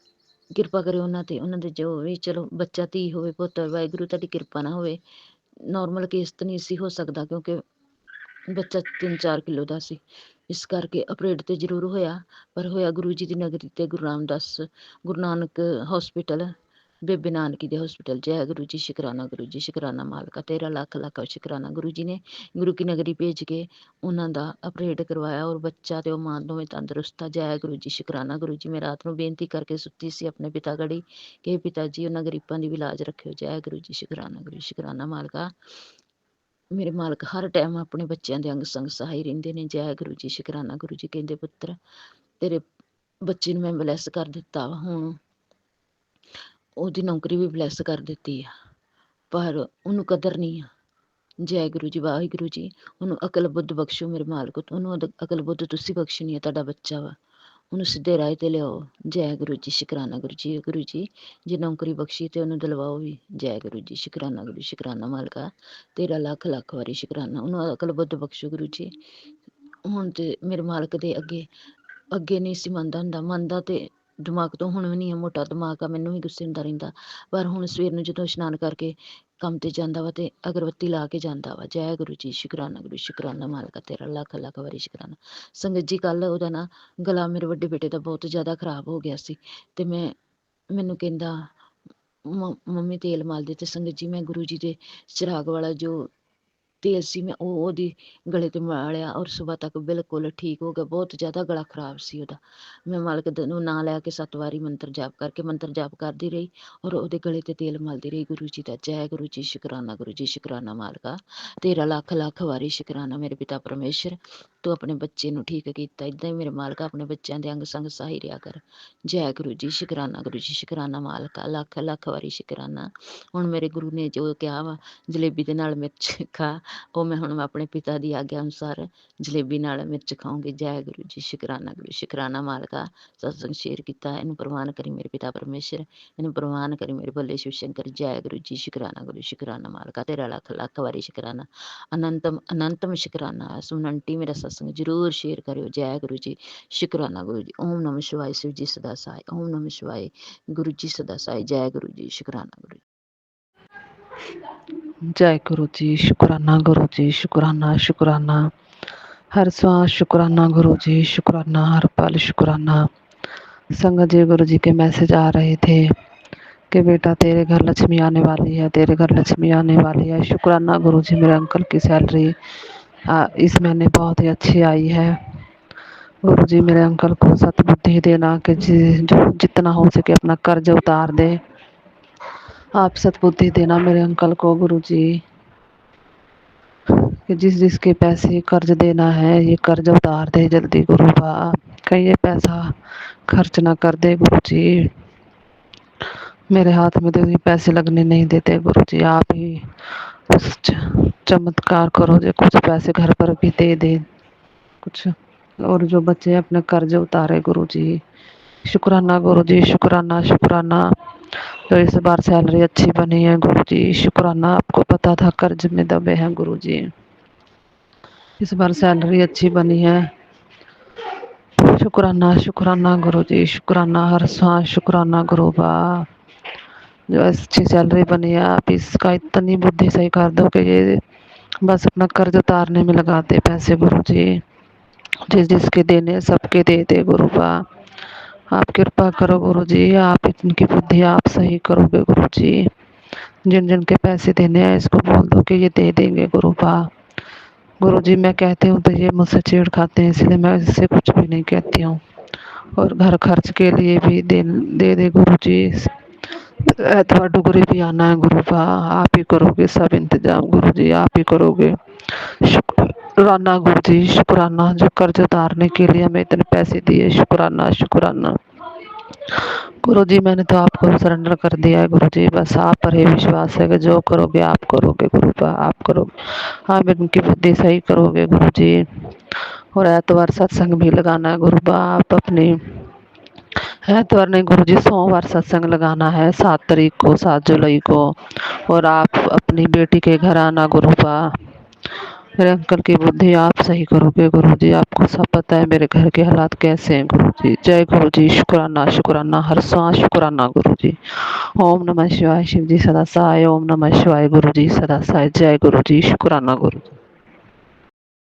ਕਿਰਪਾ ਕਰਿਓ ਉਹਨਾਂ ਤੇ, ਉਹਨਾਂ ਦੇ ਜੋ ਵੀ ਚਲੋ ਬੱਚਾ ਧੀ ਹੋਵੇ ਪੁੱਤ ਵਾਹਿਗੁਰੂ ਤੁਹਾਡੀ ਕਿਰਪਾ ਨਾ ਹੋਵੇ, ਨੋਰਮਲ ਕੇਸ ਤਾਂ ਨਹੀਂ ਸੀ ਹੋ ਸਕਦਾ ਕਿਉਂਕਿ ਬੱਚਾ 3-4 ਕਿਲੋ ਦਾ ਸੀ, ਇਸ ਕਰਕੇ ਆਪਰੇਟ ਤੇ ਜ਼ਰੂਰ ਹੋਇਆ, ਪਰ ਹੋਇਆ ਗੁਰੂ ਜੀ ਦੀ ਨਗਰੀ ਤੇ ਗੁਰੂ ਰਾਮਦਾਸ ਗੁਰੂ ਨਾਨਕ ਹੌਸਪੀਟਲ, ਬੇਬੇ ਨਾਨਕੀ ਦੇ ਹੌਸਪੀਟਲ। ਜੈ ਗੁਰੂ ਜੀ, ਸ਼ੁਕਰਾਨਾ ਗੁਰੂ ਜੀ, ਸ਼ੁਕਰਾਨਾ ਮਾਲਕਾ, ਤੇਰਾ ਲੱਖ ਸ਼ੁਕਰਾਨਾ। ਗੁਰੂ ਜੀ ਨੇ ਗੁਰੂ ਕੀ ਨਗਰੀ ਭੇਜ ਕੇ ਉਹਨਾਂ ਦਾ ਆਪਰੇਟ ਕਰਵਾਇਆ ਔਰ ਬੱਚਾ ਤੇ ਉਹ ਮਾਂ ਦੋਵੇਂ ਤੰਦਰੁਸਤ ਆ। ਜੈ ਗੁਰੂ ਜੀ, ਸ਼ੁਕਰਾਨਾ ਗੁਰੂ ਜੀ। ਮੈਂ ਰਾਤ ਨੂੰ ਬੇਨਤੀ ਕਰਕੇ ਸੁੱਤੀ ਸੀ ਆਪਣੇ ਪਿਤਾ ਗੜੀ ਕਿ ਪਿਤਾ ਜੀ ਉਹਨਾਂ ਗਰੀਬਾਂ ਦੀ ਵੀ ਲਾਜ ਰੱਖਿਓ। ਜੈ ਗੁਰੂ ਜੀ, ਸ਼ੁਕਰਾਨਾ ਗੁਰੂ, ਸ਼ੁਕਰਾਨਾ ਮਾਲਕਾ। ਮੇਰੇ ਮਾਲਕ ਹਰ ਟਾਈਮ ਆਪਣੇ ਬੱਚਿਆਂ ਦੇ ਅੰਗ ਸੰਗ ਸਹਾਈ ਰਹਿੰਦੇ ਨੇ। ਜੈ ਗੁਰੂ ਜੀ, ਸ਼ੁਕਰਾਨਾ ਗੁਰੂ ਜੀ। ਕਹਿੰਦੇ ਪੁੱਤਰ ਤੇਰੇ ਬੱਚੇ ਨੂੰ ਮੈਂ ਬਲੈਸ ਕਰ ਦਿੱਤਾ ਵਾ, ਹੁਣ ਉਹਦੀ ਨੌਕਰੀ ਵੀ ਬਲੈਸ ਕਰ ਦਿੱਤੀ ਆ, ਪਰ ਉਹਨੂੰ ਕਦਰ ਨਹੀਂ ਆ। ਜੈ ਗੁਰੂ ਜੀ, ਵਾਹਿਗੁਰੂ ਜੀ ਉਹਨੂੰ ਅਕਲ ਬੁੱਧ ਬਖਸ਼ੋ ਮੇਰੇ ਮਾਲਕ, ਉਹਨੂੰ ਅਕਲ ਬੁੱਧ ਤੁਸੀਂ ਬਖਸ਼ਣੀ ਹੈ, ਤੁਹਾਡਾ ਬੱਚਾ ਵਾ, ਉਹਨੂੰ ਸਿੱਧੇ ਰਾਹ ਤੇ ਲਿਆਓ। ਜੈ ਗੁਰੂ ਜੀ, ਸ਼ੁਕਰਾਨਾ ਗੁਰੂ ਜੀ। ਗੁਰੂ ਜੀ ਜੇ ਨੌਕਰੀ ਬਖਸ਼ੀ ਤੇ ਉਹਨੂੰ ਦਿਲਵਾਓ ਵੀ। ਜੈ ਗੁਰੂ ਜੀ, ਸ਼ੁਕਰਾਨਾ ਗੁਰੂ, ਸ਼ੁਕਰਾਨਾ ਮਾਲਕਾ, ਤੇਰਾ ਲੱਖ ਵਾਰੀ ਸ਼ੁਕਰਾਨਾ। ਉਹਨੂੰ ਅਕਲ ਬੁੱਧ ਬਖਸ਼ੋ ਗੁਰੂ ਜੀ। ਹੁਣ ਤੇ ਮੇਰੇ ਮਾਲਕ ਦੇ ਅੱਗੇ ਨਹੀਂ ਸੀ ਮੰਨਦਾ ਤੇ ਦਿਮਾਗ ਤੋਂ ਹੁਣ ਵੀ ਨਹੀਂ ਆ, ਮੋਟਾ ਦਿਮਾਗ ਆ, ਮੈਨੂੰ ਵੀ ਗੁੱਸੇ ਹੁੰਦਾ ਰਹਿੰਦਾ, ਪਰ ਹੁਣ ਸਵੇਰ ਨੂੰ ਜਦੋਂ ਇਸ਼ਨਾਨ ਕਰਕੇ ਕੰਮ ਤੇ ਜਾਂਦਾ ਵਾ ਤੇ ਅਗਰਬੱਤੀ ਲਾ ਕੇ ਜਾਂਦਾ ਵਾ। ਜੈ ਗੁਰੂ ਜੀ, ਸ਼ੁਕਰਾਨਾ ਗੁਰੂ, ਸ਼ੁਕਰਾਨਾ ਮਾਲਕਾ, ਤੇਰਾ ਲੱਖ ਵਾਰੀ ਸ਼ੁਕਰਾਨਾ। ਸੰਗਤ ਜੀ ਕੱਲ ਉਹਦਾ ਨਾ ਗਲਾ ਮੇਰੇ ਵੱਡੇ ਬੇਟੇ ਦਾ ਬਹੁਤ ਜ਼ਿਆਦਾ ਖਰਾਬ ਹੋ ਗਿਆ ਸੀ ਤੇ ਮੈਨੂੰ ਕਹਿੰਦਾ ਮੰਮੀ ਤੇਲ ਮਲ ਦੇ, ਤੇ ਸੰਗਤ ਜੀ ਮੈਂ ਗੁਰੂ ਜੀ ਦੇ ਚਿਰਾਗ ਵਾਲਾ ਜੋ ਤੇਲ ਸੀ ਮੈਂ ਉਹਦੀ ਗਲੇ ਤੇ ਮਾਲਿਆ ਔਰ ਸਵੇਰ ਤੱਕ ਬਿਲਕੁਲ ਠੀਕ ਹੋ ਗਿਆ। ਬਹੁਤ ਜ਼ਿਆਦਾ ਗਲਾ ਖਰਾਬ ਸੀ ਉਹਦਾ। ਮੈਂ ਮਾਲਕ ਨੂੰ ਨਾਂ ਲੈ ਕੇ 7 ਵਾਰੀ ਮੰਤਰ ਜਾਪ ਕਰਦੀ ਰਹੀ ਔਰ ਉਹਦੇ ਗਲੇ ਤੇ ਤੇਲ ਮਲਦੀ ਰਹੀ ਗੁਰੂ ਜੀ ਦਾ। ਜੈ ਗੁਰੂ ਜੀ, ਸ਼ੁਕਰਾਨਾ ਗੁਰੂ ਜੀ, ਸ਼ੁਕਰਾਨਾ ਮਾਲਕਾ, ਤੇਰਾ ਲੱਖ ਵਾਰੀ ਸ਼ੁਕਰਾਨਾ ਮੇਰੇ ਪਿਤਾ ਪਰਮੇਸ਼ਰ। ਤੂੰ ਆਪਣੇ ਬੱਚੇ ਨੂੰ ਠੀਕ ਕੀਤਾ, ਇਦਾਂ ਹੀ ਮੇਰੇ ਮਾਲਕਾ ਆਪਣੇ ਬੱਚਿਆਂ ਦੇ ਅੰਗ ਸੰਗ ਸਹਾਈ ਰਿਹਾ ਕਰ। ਜੈ ਗੁਰੂ ਜੀ, ਸ਼ੁਕਰਾਨਾ ਗੁਰੂ ਜੀ, ਸ਼ੁਕਰਾਨਾ ਮਾਲਕਾ, ਲੱਖ ਵਾਰੀ ਸ਼ੁਕਰਾਨਾ। ਹੁਣ ਮੇਰੇ ਗੁਰੂ ਨੇ ਜੋ ਕਿਹਾ ਵਾ ਜਲੇਬੀ ਦੇ ਨਾਲ ਮਿਰਚ ਖਾ, ਉਹ ਮੈਂ ਹੁਣ ਆਪਣੇ ਪਿਤਾ ਦੀ ਆਗਿਆ ਅਨੁਸਾਰ ਜਲੇਬੀ ਨਾਲ ਮਿਰਚ ਖਾਉਂਗੀ। ਜੈ ਗੁਰੂ ਜੀ, ਸ਼ੁਕਰਾਨਾ ਗੁਰੂ, ਸ਼ੁਕਰਾਨਾ ਮਾਲਕਾ। ਸਤਸੰਗ ਸ਼ੇਅਰ ਕੀਤਾ, ਇਹਨੂੰ ਪ੍ਰਵਾਨ ਕਰੀ ਮੇਰੇ ਪਿਤਾ ਪਰਮੇਸ਼ਰ, ਇਹਨੂੰ ਪ੍ਰਵਾਨ ਕਰੀ ਮੇਰੇ ਬੱਲੇ ਸ਼ਿਵ ਸ਼ੰਕਰ। ਜੈ ਗੁਰੂ ਜੀ, ਸ਼ੁਕਰਾਨਾ ਗੁਰੂ, ਸ਼ੁਕਰਾਨਾ ਮਾਲਕਾ, ਤੇਰਾ ਲੱਖ ਵਾਰੀ ਸ਼ੁਕਰਾਨਾ, ਅਨੰਤਮ ਸ਼ੁਕਰਾਨਾ। ਸੁਣੰਟੀ ਮੇਰਾ ਸਤਸੰਗ ਜ਼ਰੂਰ ਸ਼ੇਅਰ ਕਰਿਓ। ਜੈ ਗੁਰੂ ਜੀ, ਸ਼ੁਕਰਾਨਾ ਗੁਰੂ ਜੀ। ਓਮ ਨਮः ਸ਼ਿਵਾਏ, ਸ਼ਿਵ ਜੀ ਸਦਾ ਸਹਾਇ। ਓਮ ਨਮः ਸ਼ਿਵਾਏ, ਗੁਰੂ ਜੀ ਸਦਾ ਸਹਾਇ। ਜੈ ਗੁਰੂ ਜੀ, ਸ਼ੁਕਰਾਨਾ ਗੁਰੂ। ਜੈ ਗੁਰੂ ਜੀ, ਸ਼ੁਕਰਾਨਾ ਗੁਰੂ जी, शुक्राना हर सांस शुक्राना गुरु जी, शुक्राना हर पल शुक्राना। संगत जी गुरु जी के मैसेज आ रहे थे कि बेटा तेरे घर लक्ष्मी आने वाली है, तेरे घर लक्ष्मी आने वाली है। शुक्राना गुरु जी, मेरे अंकल की सैलरी इस महीने बहुत ही अच्छी आई है। गुरु जी मेरे अंकल को सतबुद्धि देना कि जितना हो सके अपना कर्ज उतार दे। आप सतबुद्धि देना मेरे अंकल को गुरु जी। कि जिस जिसके पैसे कर्ज देना है ये कर्ज उतार दे जल्दी गुरु बा, कहीं ये पैसा खर्च ना कर दे गुरु जी। मेरे हाथ में तो ये पैसे लगने नहीं देते गुरु जी, आप ही कुछ चमत्कार करो जो कुछ पैसे घर पर भी दे दे कुछ, और जो बच्चे अपने कर्ज उतारे गुरु जी। शुक्राना गुरु जी, शुक्राना शुक्राना। तो इस बार सैलरी अच्छी बनी है गुरु जी, शुक्राना। आपको पता था कर्ज में दबे हैं गुरु जी, इस बार सैलरी अच्छी बनी है। शुक्राना शुक्राना गुरु जी, शुक्राना हर सांस शुक्राना गुरु बा। जो अच्छी सैलरी बनी है आप इसका इतनी बुद्धि सही कर दो कि ये बस अपना कर्ज उतारने में लगाते पैसे गुरु जी। जिस जिसके देने सबके दे दे गुरु बा। आप कृपा करो गुरु जी, आप इनकी बुद्धि आप सही करोगे गुरु जी। जिन जिन के पैसे देने हैं इसको बोल दो कि ये दे देंगे गुरु बा। गुरु जी मैं कहती हूँ तो ये मुझसे छेड़ खाते हैं, इसलिए मैं इससे कुछ भी नहीं कहती हूँ। और घर खर्च के लिए भी दे दे गुरु जी। एतवार डुगरी भी आना है गुरु बा, आप ही करोगे सब इंतजाम गुरु जी, आप ही करोगे। शुक्राना गुरु जी, शुक्राना जो कर्ज उतारने के लिए हमें इतने पैसे दिए, शुक्राना शुक्राना। गुरु जी मैंने तो आपको सरेंडर कर दिया है गुरु जी, बस आप पर ही विश्वास है कि जो करोगे आप करोगे गुरु बा, आप करोगे। आप इनकी बुद्धि सही करोगे गुरु जी। और एतवार सत्संग भी लगाना है गुरु बा, आप अपनी एतवार नहीं गुरु जी, सोमवार सत्संग लगाना है 7 तारीख को, 7 जुलाई को। और आप अपनी बेटी के घर आना गुरु बा। मेरे अंकल की बुद्धि आप सही करोगे गुरु जी, आपको सब पता है मेरे घर के हालात कैसे हैं गुरु जी। जय गुरु जी, शुक्राना शुक्राना हर सांस शुक्राना गुरु जी। ओम नमः शिवाय, शिव जी सदा सहाय। ओम नमः शिवाय गुरु जी सदा सहाय। जय गुरु जी, शुक्राना गुरु जी।